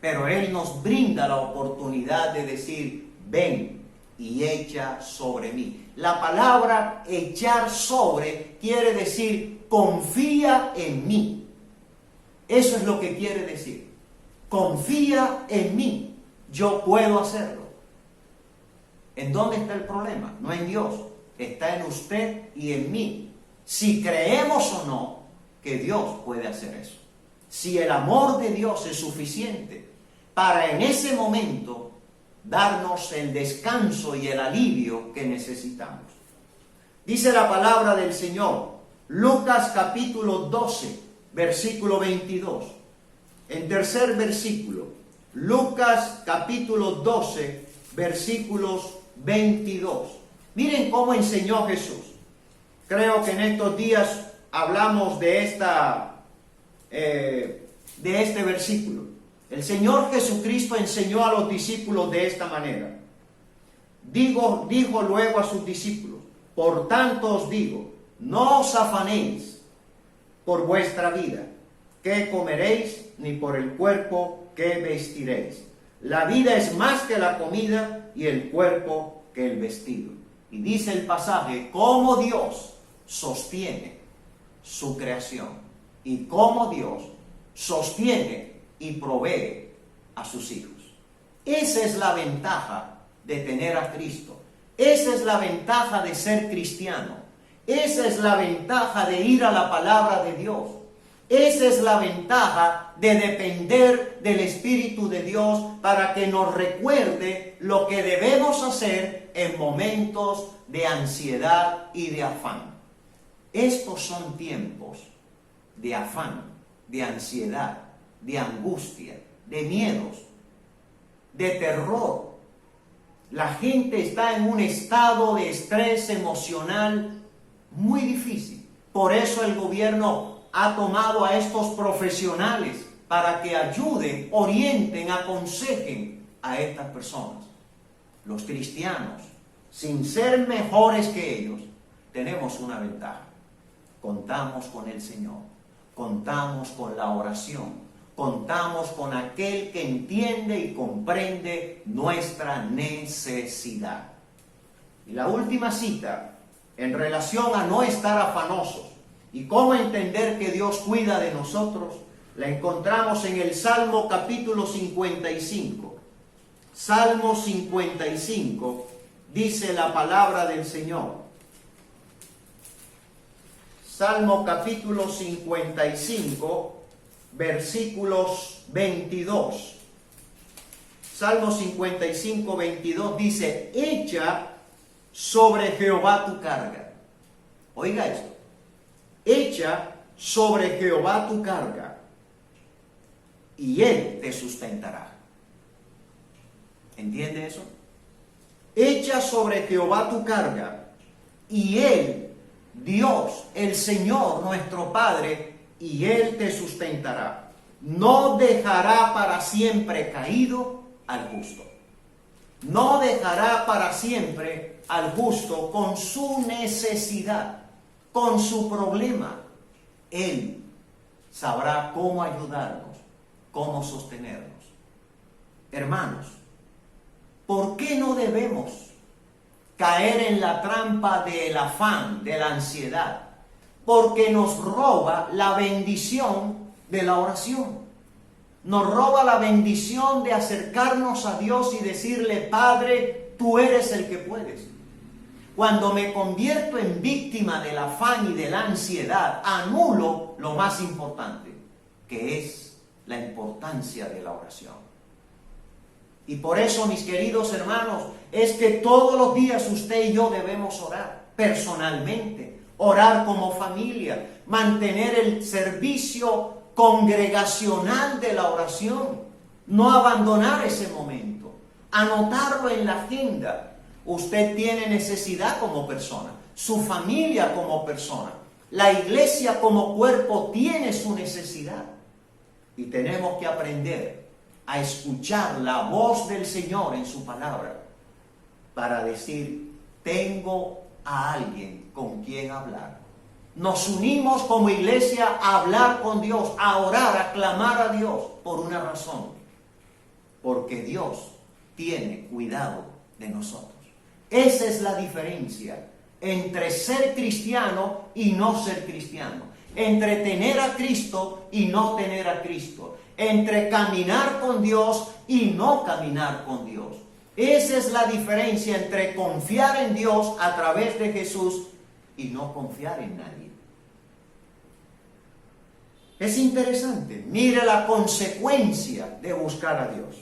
pero Él nos brinda la oportunidad de decir, ven y echa sobre mí. La palabra echar sobre quiere decir confía en mí. Eso es lo que quiere decir. Confía en mí. Yo puedo hacerlo. ¿En dónde está el problema? No en Dios. Está en usted y en mí. Si creemos o no que Dios puede hacer eso. Si el amor de Dios es suficiente para en ese momento darnos el descanso y el alivio que necesitamos. Dice la palabra del Señor, Lucas capítulo 12, versículo 22. En tercer versículo, Lucas capítulo 12, versículos 22. Miren cómo enseñó Jesús. Creo que en estos días hablamos de este versículo. El Señor Jesucristo enseñó a los discípulos de esta manera. Dijo luego a sus discípulos, por tanto os digo, no os afanéis por vuestra vida, qué comeréis, ni por el cuerpo que vestiréis. La vida es más que la comida y el cuerpo que el vestido. Y dice el pasaje, cómo Dios sostiene su creación y cómo Dios sostiene y provee a sus hijos. Esa es la ventaja de tener a Cristo. Esa es la ventaja de ser cristiano. Esa es la ventaja de ir a la palabra de Dios. Esa es la ventaja de depender del Espíritu de Dios para que nos recuerde lo que debemos hacer en momentos de ansiedad y de afán. Estos son tiempos de afán, de ansiedad, de angustia, de miedos, de terror. La gente está en un estado de estrés emocional muy difícil. Por eso el gobierno ha tomado a estos profesionales para que ayuden, orienten, aconsejen a estas personas. Los cristianos, sin ser mejores que ellos, tenemos una ventaja. Contamos con el Señor, contamos con la oración, contamos con aquel que entiende y comprende nuestra necesidad. Y la última cita, en relación a no estar afanosos y cómo entender que Dios cuida de nosotros, la encontramos en el Salmo capítulo 55. Salmo 55, dice la palabra del Señor. Salmo capítulo 55, versículos 22. Salmo 55, 22 dice, echa sobre Jehová tu carga. Oiga esto. Echa sobre Jehová tu carga y Él te sustentará. ¿Entiende eso? Echa sobre Jehová tu carga y Él, Dios, el Señor, nuestro Padre, y Él te sustentará. No dejará para siempre caído al justo. No dejará para siempre al justo con su necesidad, con su problema. Él sabrá cómo ayudarnos, cómo sostenernos. Hermanos, ¿por qué no debemos caer en la trampa del afán, de la ansiedad? Porque nos roba la bendición de la oración. Nos roba la bendición de acercarnos a Dios y decirle, Padre, tú eres el que puedes. Cuando me convierto en víctima del afán y de la ansiedad, anulo lo más importante, que es la importancia de la oración. Y por eso, mis queridos hermanos, es que todos los días usted y yo debemos orar personalmente, orar como familia, mantener el servicio congregacional de la oración, no abandonar ese momento, anotarlo en la agenda. Usted tiene necesidad como persona, su familia como persona, la iglesia como cuerpo tiene su necesidad. Y tenemos que aprender a escuchar la voz del Señor en su palabra para decir, tengo a alguien con quien hablar. Nos unimos como iglesia a hablar con Dios, a orar, a clamar a Dios por una razón. Porque Dios tiene cuidado de nosotros. Esa es la diferencia entre ser cristiano y no ser cristiano, entre tener a Cristo y no tener a Cristo, entre caminar con Dios y no caminar con Dios. Esa es la diferencia entre confiar en Dios a través de Jesús y no confiar en nadie. Es interesante, mire la consecuencia de buscar a Dios.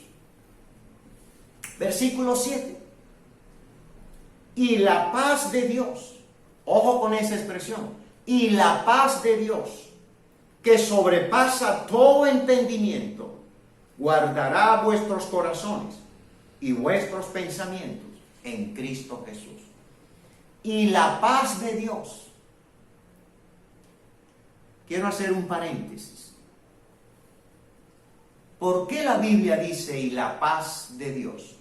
Versículo 7. Y la paz de Dios, ojo con esa expresión, y la paz de Dios, que sobrepasa todo entendimiento, guardará vuestros corazones y vuestros pensamientos en Cristo Jesús. Y la paz de Dios. Quiero hacer un paréntesis. ¿Por qué la Biblia dice y la paz de Dios?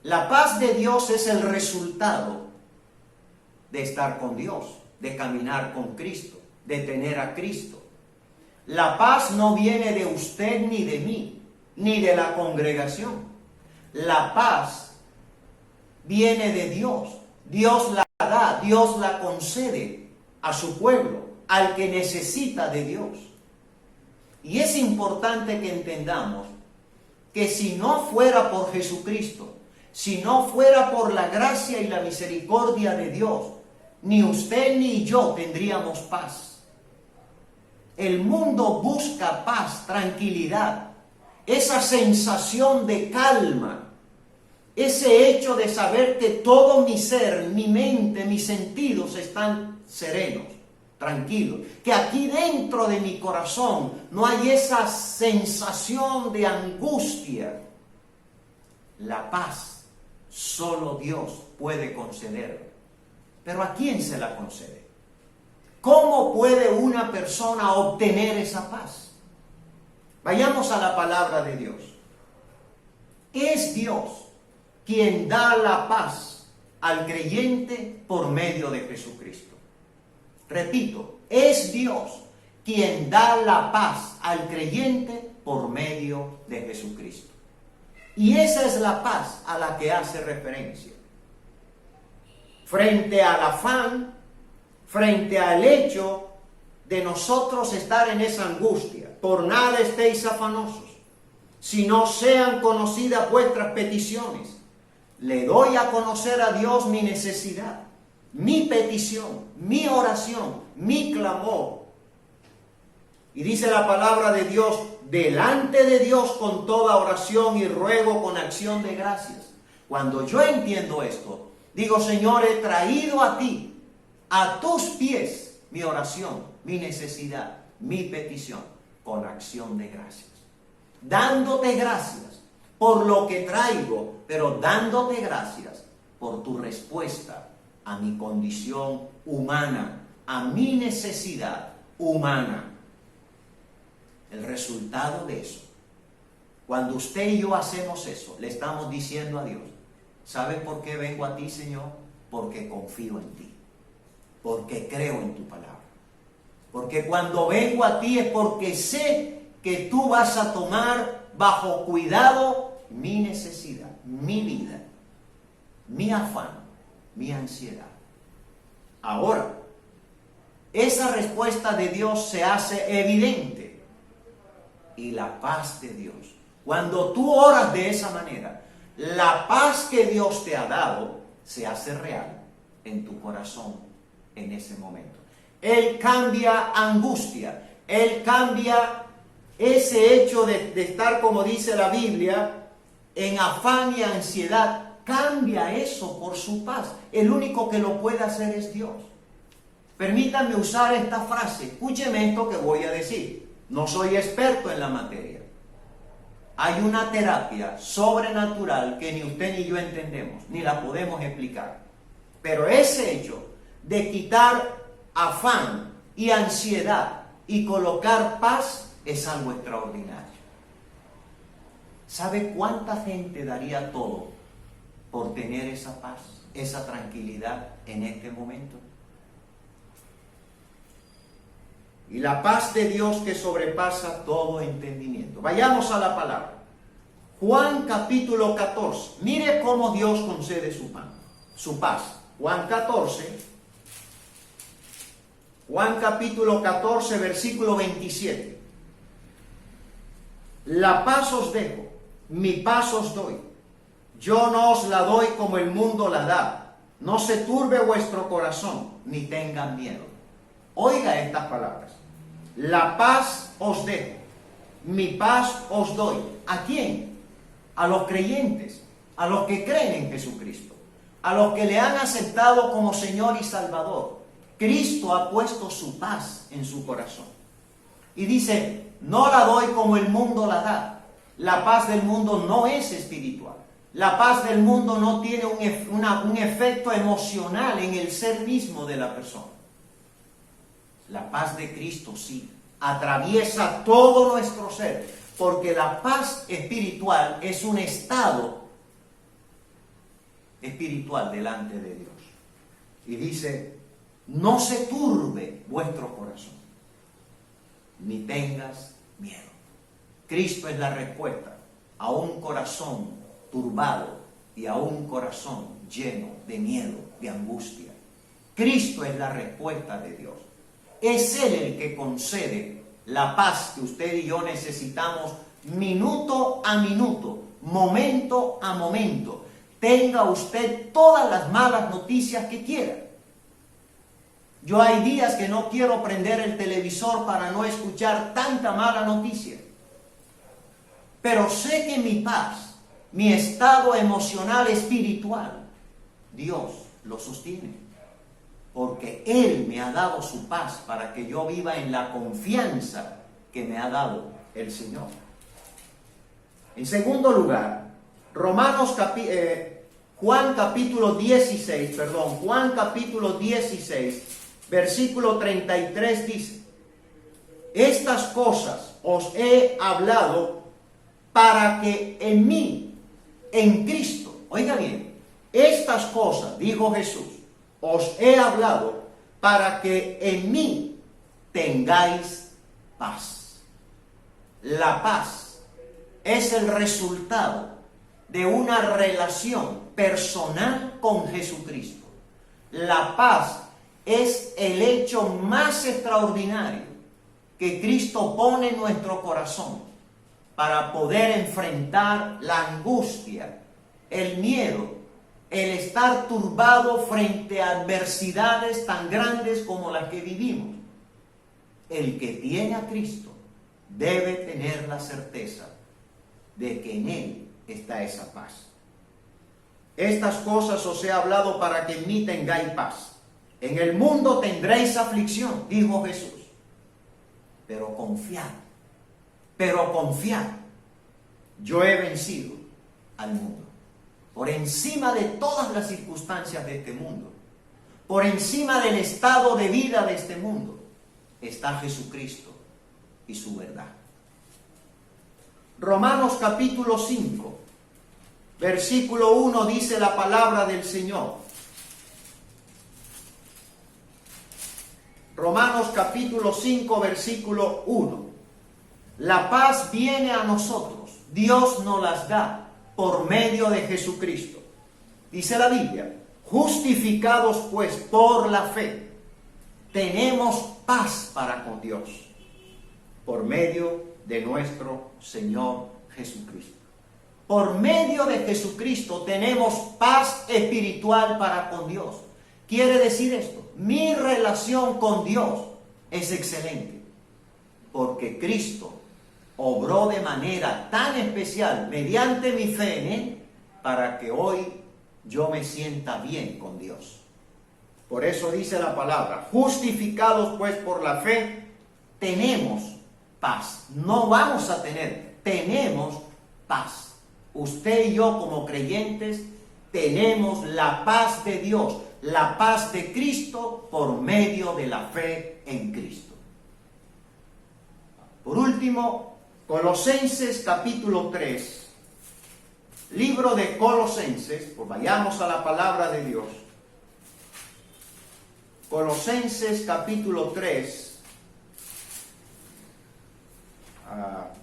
La paz de Dios es el resultado de estar con Dios, de caminar con Cristo, de tener a Cristo. La paz no viene de usted ni de mí, ni de la congregación. La paz viene de Dios. Dios la da, Dios la concede a su pueblo, al que necesita de Dios. Y es importante que entendamos que si no fuera por Jesucristo, si no fuera por la gracia y la misericordia de Dios, ni usted ni yo tendríamos paz. El mundo busca paz, tranquilidad, esa sensación de calma, ese hecho de saber que todo mi ser, mi mente, mis sentidos están serenos, tranquilos, que aquí dentro de mi corazón no hay esa sensación de angustia. La paz solo Dios puede conceder. Pero ¿a quién se la concede? ¿Cómo puede una persona obtener esa paz? Vayamos a la palabra de Dios. Es Dios quien da la paz al creyente por medio de Jesucristo. Repito, es Dios quien da la paz al creyente por medio de Jesucristo. Y esa es la paz a la que hace referencia. Frente al afán, frente al hecho de nosotros estar en esa angustia, por nada estéis afanosos, si no sean conocidas vuestras peticiones. Le doy a conocer a Dios mi necesidad, mi petición, mi oración, mi clamor. Y dice la palabra de Dios, delante de Dios con toda oración y ruego con acción de gracias. Cuando yo entiendo esto, digo, Señor, he traído a ti, a tus pies, mi oración, mi necesidad, mi petición, con acción de gracias. Dándote gracias por lo que traigo, pero dándote gracias por tu respuesta a mi condición humana, a mi necesidad humana. El resultado de eso, cuando usted y yo hacemos eso, le estamos diciendo a Dios, ¿sabes por qué vengo a ti, Señor? Porque confío en ti, porque creo en tu palabra. Porque cuando vengo a ti es porque sé que tú vas a tomar bajo cuidado mi necesidad, mi vida, mi afán, mi ansiedad. Ahora, esa respuesta de Dios se hace evidente. Y la paz de Dios, cuando tú oras de esa manera, la paz que Dios te ha dado se hace real en tu corazón en ese momento. Él cambia angustia, Él cambia ese hecho de estar, como dice la Biblia, en afán y ansiedad. Cambia eso por su paz. El único que lo puede hacer es Dios. Permítanme usar esta frase. Escúcheme esto que voy a decir. No soy experto en la materia. Hay una terapia sobrenatural que ni usted ni yo entendemos, ni la podemos explicar. Pero ese hecho de quitar afán y ansiedad y colocar paz es algo extraordinario. ¿Sabe cuánta gente daría todo por tener esa paz, esa tranquilidad en este momento? Y la paz de Dios que sobrepasa todo entendimiento. Vayamos a la palabra. Juan capítulo 14. Mire cómo Dios concede su paz. Juan 14. Juan capítulo 14, versículo 27. La paz os dejo, mi paz os doy. Yo no os la doy como el mundo la da. No se turbe vuestro corazón, ni tengan miedo. Oiga estas palabras. La paz os dejo, mi paz os doy. ¿A quién? A los creyentes, a los que creen en Jesucristo, a los que le han aceptado como Señor y Salvador. Cristo ha puesto su paz en su corazón. Y dice, no la doy como el mundo la da. La paz del mundo no es espiritual. La paz del mundo no tiene un efecto emocional en el ser mismo de la persona. La paz de Cristo sí, atraviesa todo nuestro ser, porque la paz espiritual es un estado espiritual delante de Dios. Y dice, no se turbe vuestro corazón, ni tengas miedo. Cristo es la respuesta a un corazón turbado y a un corazón lleno de miedo, de angustia. Cristo es la respuesta de Dios. Es Él el que concede la paz que usted y yo necesitamos minuto a minuto, momento a momento. Tenga usted todas las malas noticias que quiera. Yo hay días que no quiero prender el televisor para no escuchar tanta mala noticia. Pero sé que mi paz, mi estado emocional espiritual, Dios lo sostiene. Porque Él me ha dado su paz para que yo viva en la confianza que me ha dado el Señor. En segundo lugar, Juan capítulo 16, versículo 33 dice, estas cosas os he hablado para que en mí, en Cristo, oiga bien, estas cosas, dijo Jesús, os he hablado para que en mí tengáis paz. La paz es el resultado de una relación personal con Jesucristo. La paz es el hecho más extraordinario que Cristo pone en nuestro corazón para poder enfrentar la angustia, el miedo, el estar turbado frente a adversidades tan grandes como las que vivimos. El que tiene a Cristo debe tener la certeza de que en Él está esa paz. Estas cosas os he hablado para que en mí tengáis paz. En el mundo tendréis aflicción, dijo Jesús. Pero confiad, yo he vencido al mundo. Por encima de todas las circunstancias de este mundo, por encima del estado de vida de este mundo, está Jesucristo y su verdad. Romanos capítulo 5, versículo 1 dice la palabra del Señor. Romanos capítulo 5, versículo 1. La paz viene a nosotros, Dios nos las da por medio de Jesucristo. Dice la Biblia, justificados pues por la fe, tenemos paz para con Dios, por medio de nuestro Señor Jesucristo. Por medio de Jesucristo tenemos paz espiritual para con Dios. Quiere decir esto, mi relación con Dios es excelente, porque Cristo obró de manera tan especial mediante mi fe en Él para que hoy yo me sienta bien con Dios. Por eso dice la palabra, justificados pues por la fe, tenemos paz. No vamos a tener, tenemos paz. Usted y yo como creyentes tenemos la paz de Dios, la paz de Cristo por medio de la fe en Cristo. Por último, Colosenses capítulo 3, libro de Colosenses, pues vayamos a la palabra de Dios. Colosenses capítulo 3,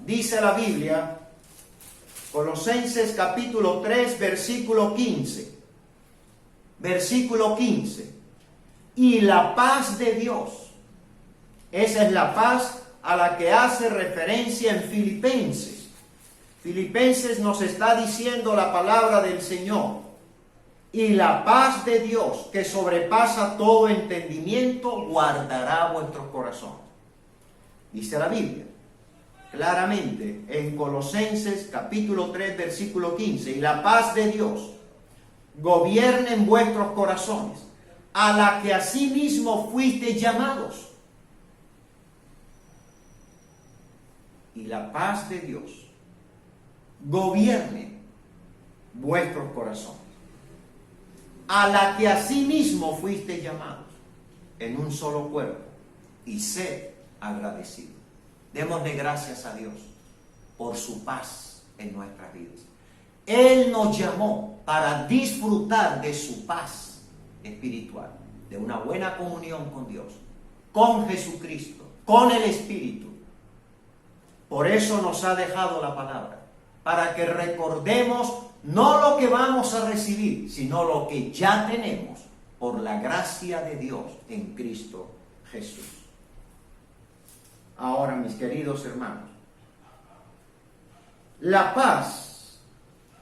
dice la Biblia, Colosenses capítulo 3, versículo 15. Versículo 15. Y la paz de Dios. Esa es la paz a la que hace referencia en Filipenses. Filipenses nos está diciendo la palabra del Señor. Y la paz de Dios, que sobrepasa todo entendimiento, guardará vuestros corazones. Dice la Biblia claramente en Colosenses capítulo 3, versículo 15. Y la paz de Dios gobierne en vuestros corazones, a la que asimismo fuisteis llamados. Y la paz de Dios gobierne vuestros corazones, a la que asimismo fuisteis llamados, en un solo cuerpo, y sed agradecidos. Démosle gracias a Dios por su paz en nuestras vidas. Él nos llamó para disfrutar de su paz espiritual, de una buena comunión con Dios, con Jesucristo, con el Espíritu. Por eso nos ha dejado la palabra, para que recordemos no lo que vamos a recibir, sino lo que ya tenemos por la gracia de Dios en Cristo Jesús. Ahora, mis queridos hermanos, la paz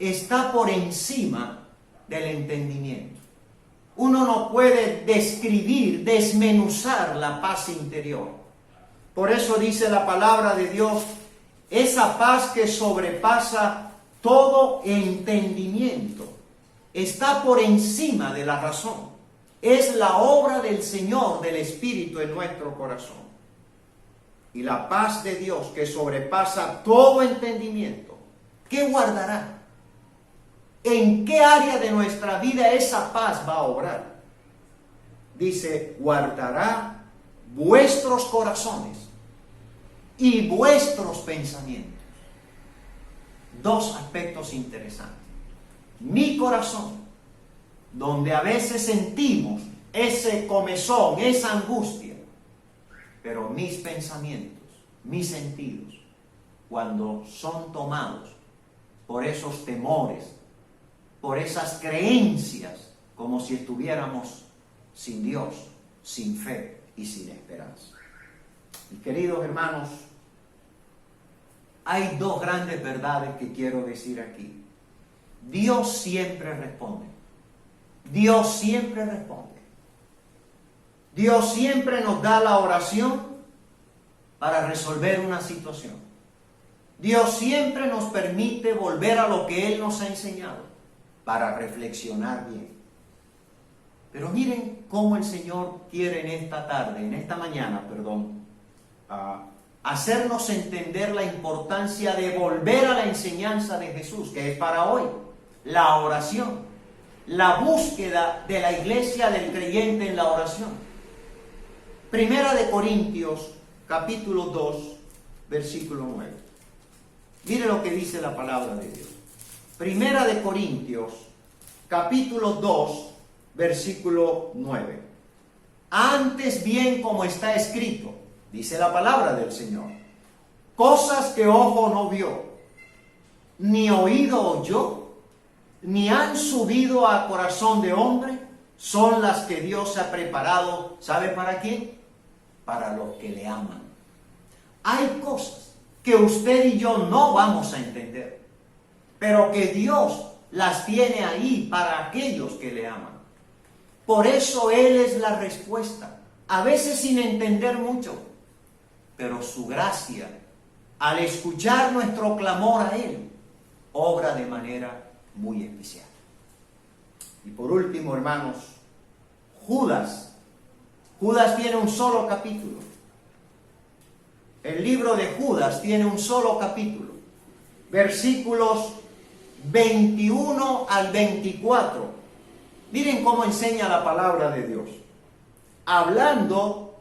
está por encima del entendimiento. Uno no puede describir, desmenuzar la paz interior. Por eso dice la palabra de Dios, esa paz que sobrepasa todo entendimiento, está por encima de la razón. Es la obra del Señor, del Espíritu en nuestro corazón. Y la paz de Dios que sobrepasa todo entendimiento, ¿qué guardará? ¿En qué área de nuestra vida esa paz va a obrar? Dice, guardará vuestros corazones y vuestros pensamientos. Dos aspectos interesantes. Mi corazón, donde a veces sentimos ese comezón, esa angustia, pero mis pensamientos, mis sentidos, cuando son tomados por esos temores, por esas creencias, como si estuviéramos sin Dios, sin fe y sin esperanza. Y queridos hermanos, hay dos grandes verdades que quiero decir aquí. Dios siempre responde. Dios siempre responde. Dios siempre nos da la oración para resolver una situación. Dios siempre nos permite volver a lo que Él nos ha enseñado para reflexionar bien. Pero miren cómo el Señor quiere en esta mañana, hacernos entender la importancia de volver a la enseñanza de Jesús, que es para hoy, la oración, la búsqueda de la iglesia del creyente en la oración. Primera de Corintios, capítulo 2, versículo 9. Mire lo que dice la palabra de Dios. Primera de Corintios, capítulo 2, versículo 9. Antes bien, como está escrito, dice la palabra del Señor, cosas que ojo no vio, ni oído oyó, ni han subido a corazón de hombre, son las que Dios ha preparado, ¿sabe para quién? Para los que le aman. Hay cosas que usted y yo no vamos a entender, pero que Dios las tiene ahí para aquellos que le aman. Por eso Él es la respuesta, a veces sin entender mucho, pero su gracia, al escuchar nuestro clamor a Él, obra de manera muy especial. Y por último, hermanos, Judas tiene un solo capítulo. El libro de Judas tiene un solo capítulo. Versículos 21 al 24. Miren cómo enseña la palabra de Dios. Hablando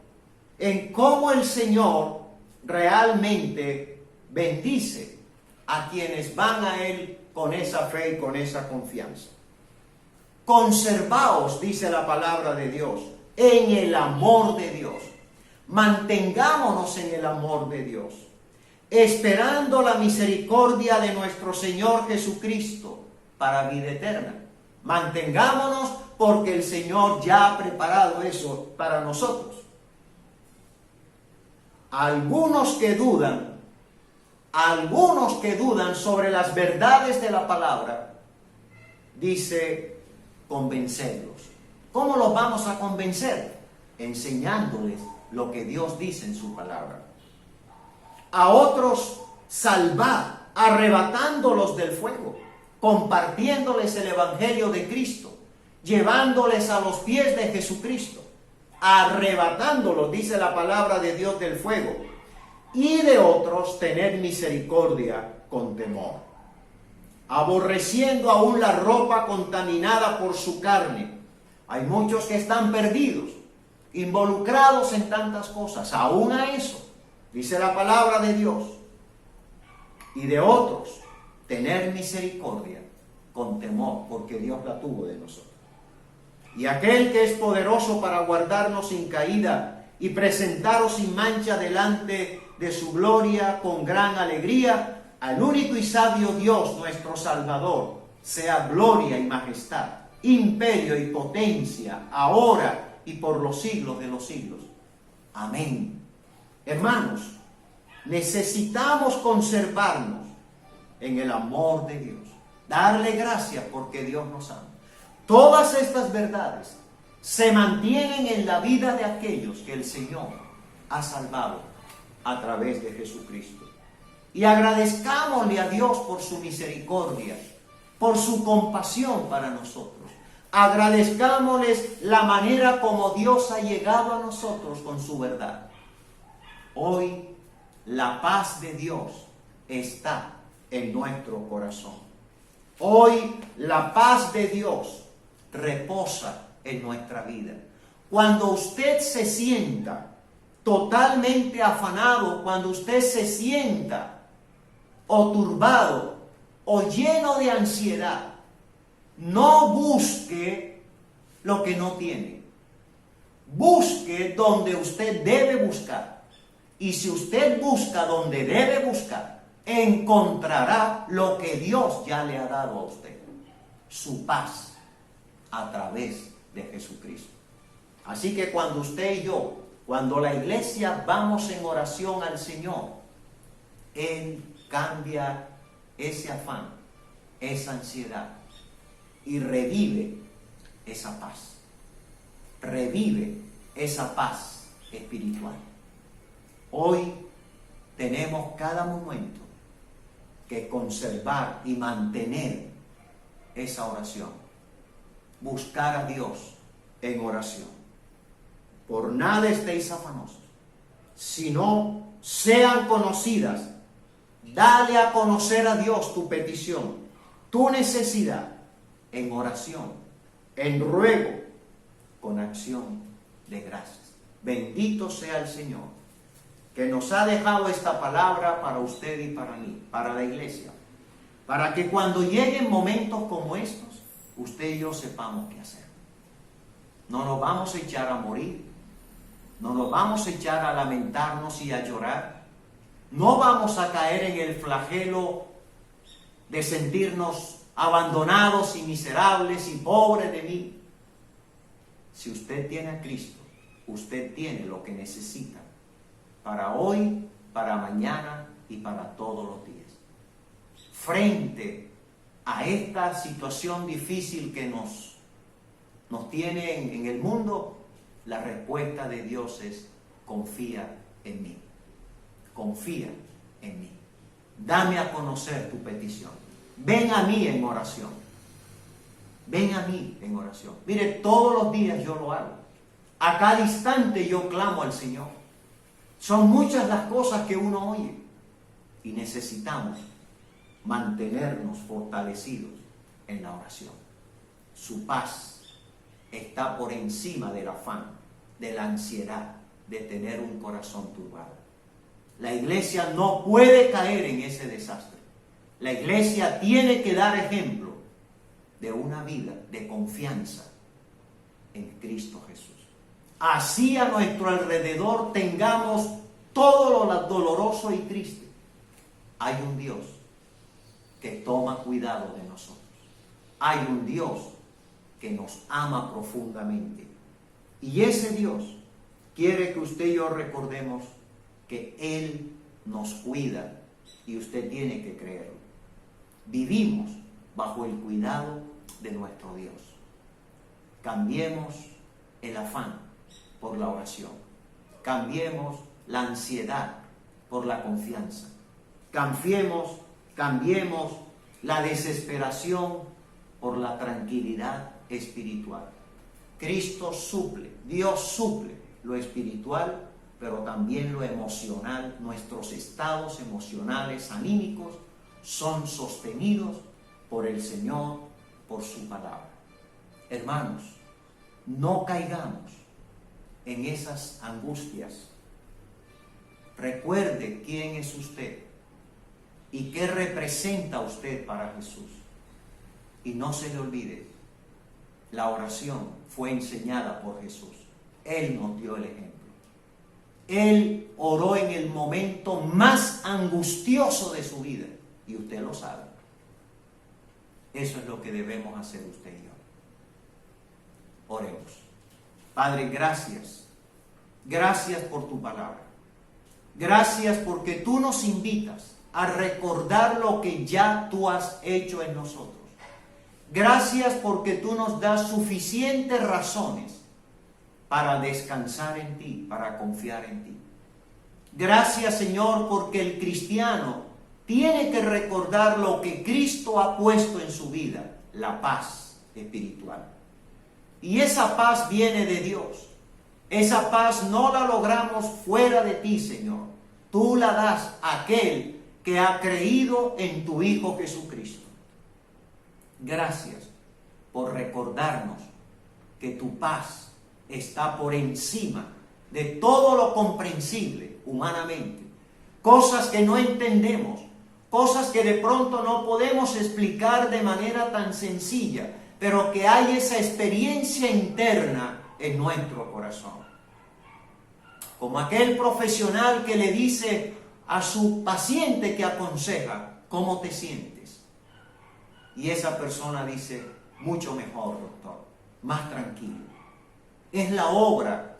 en cómo el Señor realmente bendice a quienes van a Él con esa fe y con esa confianza. Conservaos, dice la palabra de Dios, en el amor de Dios. Mantengámonos en el amor de Dios. esperando la misericordia de nuestro Señor Jesucristo para vida eterna. Mantengámonos porque el Señor ya ha preparado eso para nosotros. Algunos que dudan sobre las verdades de la palabra, dice, convencerlos. ¿Cómo los vamos a convencer? Enseñándoles lo que Dios dice en su palabra. A otros salvar, arrebatándolos del fuego, compartiéndoles el evangelio de Cristo, llevándoles a los pies de Jesucristo, arrebatándolos, dice la palabra de Dios, del fuego. Y de otros tener misericordia con temor, aborreciendo aún la ropa contaminada por su carne. Hay muchos que están perdidos, involucrados en tantas cosas, aún a eso, dice la palabra de Dios. Y de otros tener misericordia con temor, porque Dios la tuvo de nosotros. Y aquel que es poderoso para guardarnos sin caída y presentaros sin mancha delante de su gloria con gran alegría, al único y sabio Dios, nuestro Salvador, sea gloria y majestad, imperio y potencia, ahora y por los siglos de los siglos. Amén. Hermanos, necesitamos conservarnos en el amor de Dios, darle gracias porque Dios nos ama. Todas estas verdades se mantienen en la vida de aquellos que el Señor ha salvado a través de Jesucristo. Y agradezcámosle a Dios por su misericordia, por su compasión para nosotros. Agradezcámosles la manera como Dios ha llegado a nosotros con su verdad. Hoy la paz de Dios está en nuestro corazón. Hoy la paz de Dios reposa en nuestra vida. Cuando usted se sienta totalmente afanado, cuando usted se sienta o turbado o lleno de ansiedad, no busque lo que no tiene. Busque donde usted debe buscar. Y si usted busca donde debe buscar, encontrará lo que Dios ya le ha dado a usted. Su paz a través de Jesucristo. Así que cuando usted y yo, cuando la iglesia vamos en oración al Señor, Él cambia ese afán, esa ansiedad y revive esa paz. Revive esa paz espiritual. Hoy tenemos cada momento que conservar y mantener esa oración. Buscar a Dios en oración. Por nada estéis afanosos, sino sean conocidas. Dale a conocer a Dios tu petición, tu necesidad, en oración, en ruego, con acción de gracias. Bendito sea el Señor, que nos ha dejado esta palabra para usted y para mí, para la iglesia, para que cuando lleguen momentos como estos, usted y yo sepamos qué hacer. No nos vamos a echar a morir, no nos vamos a echar a lamentarnos y a llorar, no vamos a caer en el flagelo de sentirnos abandonados y miserables y pobres de mí. Si usted tiene a Cristo, usted tiene lo que necesita para hoy, para mañana y para todos los días. Frente a esta situación difícil que nos tiene en el mundo, la respuesta de Dios es: confía en mí. Confía en mí. Dame a conocer tu petición. Ven a mí en oración. Ven a mí en oración. Mire, todos los días yo lo hago. A cada instante yo clamo al Señor. Son muchas las cosas que uno oye y necesitamos mantenernos fortalecidos en la oración. Su paz está por encima del afán, de la ansiedad, de tener un corazón turbado. La iglesia no puede caer en ese desastre. La iglesia tiene que dar ejemplo de una vida de confianza en Cristo Jesús. Así a nuestro alrededor tengamos todo lo doloroso y triste. hay un Dios que toma cuidado de nosotros. Hay un Dios que nos ama profundamente. Y ese Dios quiere que usted y yo recordemos que Él nos cuida y usted tiene que creerlo. Vivimos bajo el cuidado de nuestro Dios. Cambiemos el afán por la oración. Cambiemos la ansiedad por la confianza. Cambiemos la desesperación por la tranquilidad espiritual. Cristo suple, Dios suple lo espiritual, pero también lo emocional. Nuestros estados emocionales, anímicos, son sostenidos por el Señor, por su palabra. Hermanos, no caigamos en esas angustias. Recuerde quién es usted y qué representa usted para Jesús. Y no se le olvide, la oración fue enseñada por Jesús. Él nos dio el ejemplo. Él oró en el momento más angustioso de su vida. Y usted lo sabe. Eso es lo que debemos hacer usted y yo. Oremos. Padre, gracias. Gracias por tu palabra. Gracias porque tú nos invitas a recordar lo que ya tú has hecho en nosotros. Gracias porque tú nos das suficientes razones para descansar en ti, para confiar en ti. Gracias, Señor, porque el cristiano tiene que recordar lo que Cristo ha puesto en su vida, la paz espiritual. Y esa paz viene de Dios. Esa paz no la logramos fuera de ti, Señor. Tú la das a aquel que ha creído en tu Hijo Jesucristo. Gracias por recordarnos que tu paz está por encima de todo lo comprensible humanamente. Cosas que no entendemos, cosas que de pronto no podemos explicar de manera tan sencilla, pero que hay esa experiencia interna en nuestro corazón. Como aquel profesional que le dice a su paciente que aconseja, ¿cómo te sientes? Y esa persona dice, mucho mejor, doctor, más tranquilo. Es la obra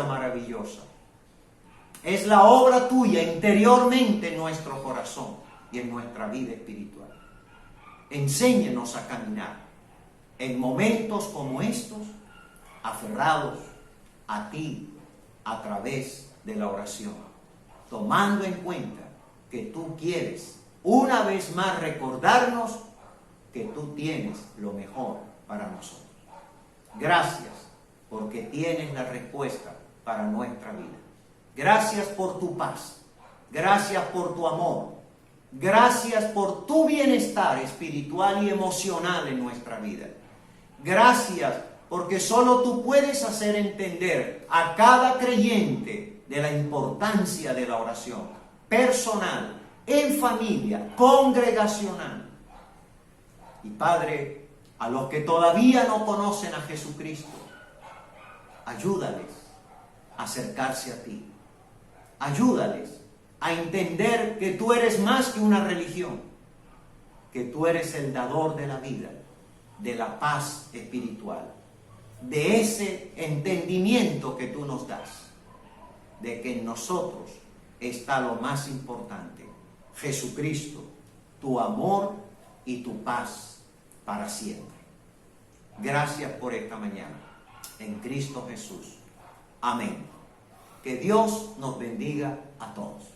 maravillosa. Es la obra tuya interiormente en nuestro corazón y en nuestra vida espiritual. Enséñenos a caminar en momentos como estos, aferrados a ti a través de la oración, tomando en cuenta que tú quieres una vez más recordarnos que tú tienes lo mejor para nosotros. Gracias porque tienes la respuesta para nuestra vida. Gracias por tu paz. Gracias por tu amor. Gracias por tu bienestar espiritual y emocional en nuestra vida. Gracias porque solo tú puedes hacer entender a cada creyente de la importancia de la oración personal, en familia, congregacional. Y Padre, a los que todavía no conocen a Jesucristo, ayúdales a acercarse a ti. Ayúdales a entender que tú eres más que una religión, que tú eres el dador de la vida, de la paz espiritual, de ese entendimiento que tú nos das, de que en nosotros está lo más importante, Jesucristo, tu amor y tu paz para siempre. Gracias por esta mañana, en Cristo Jesús. Amén. Que Dios nos bendiga a todos.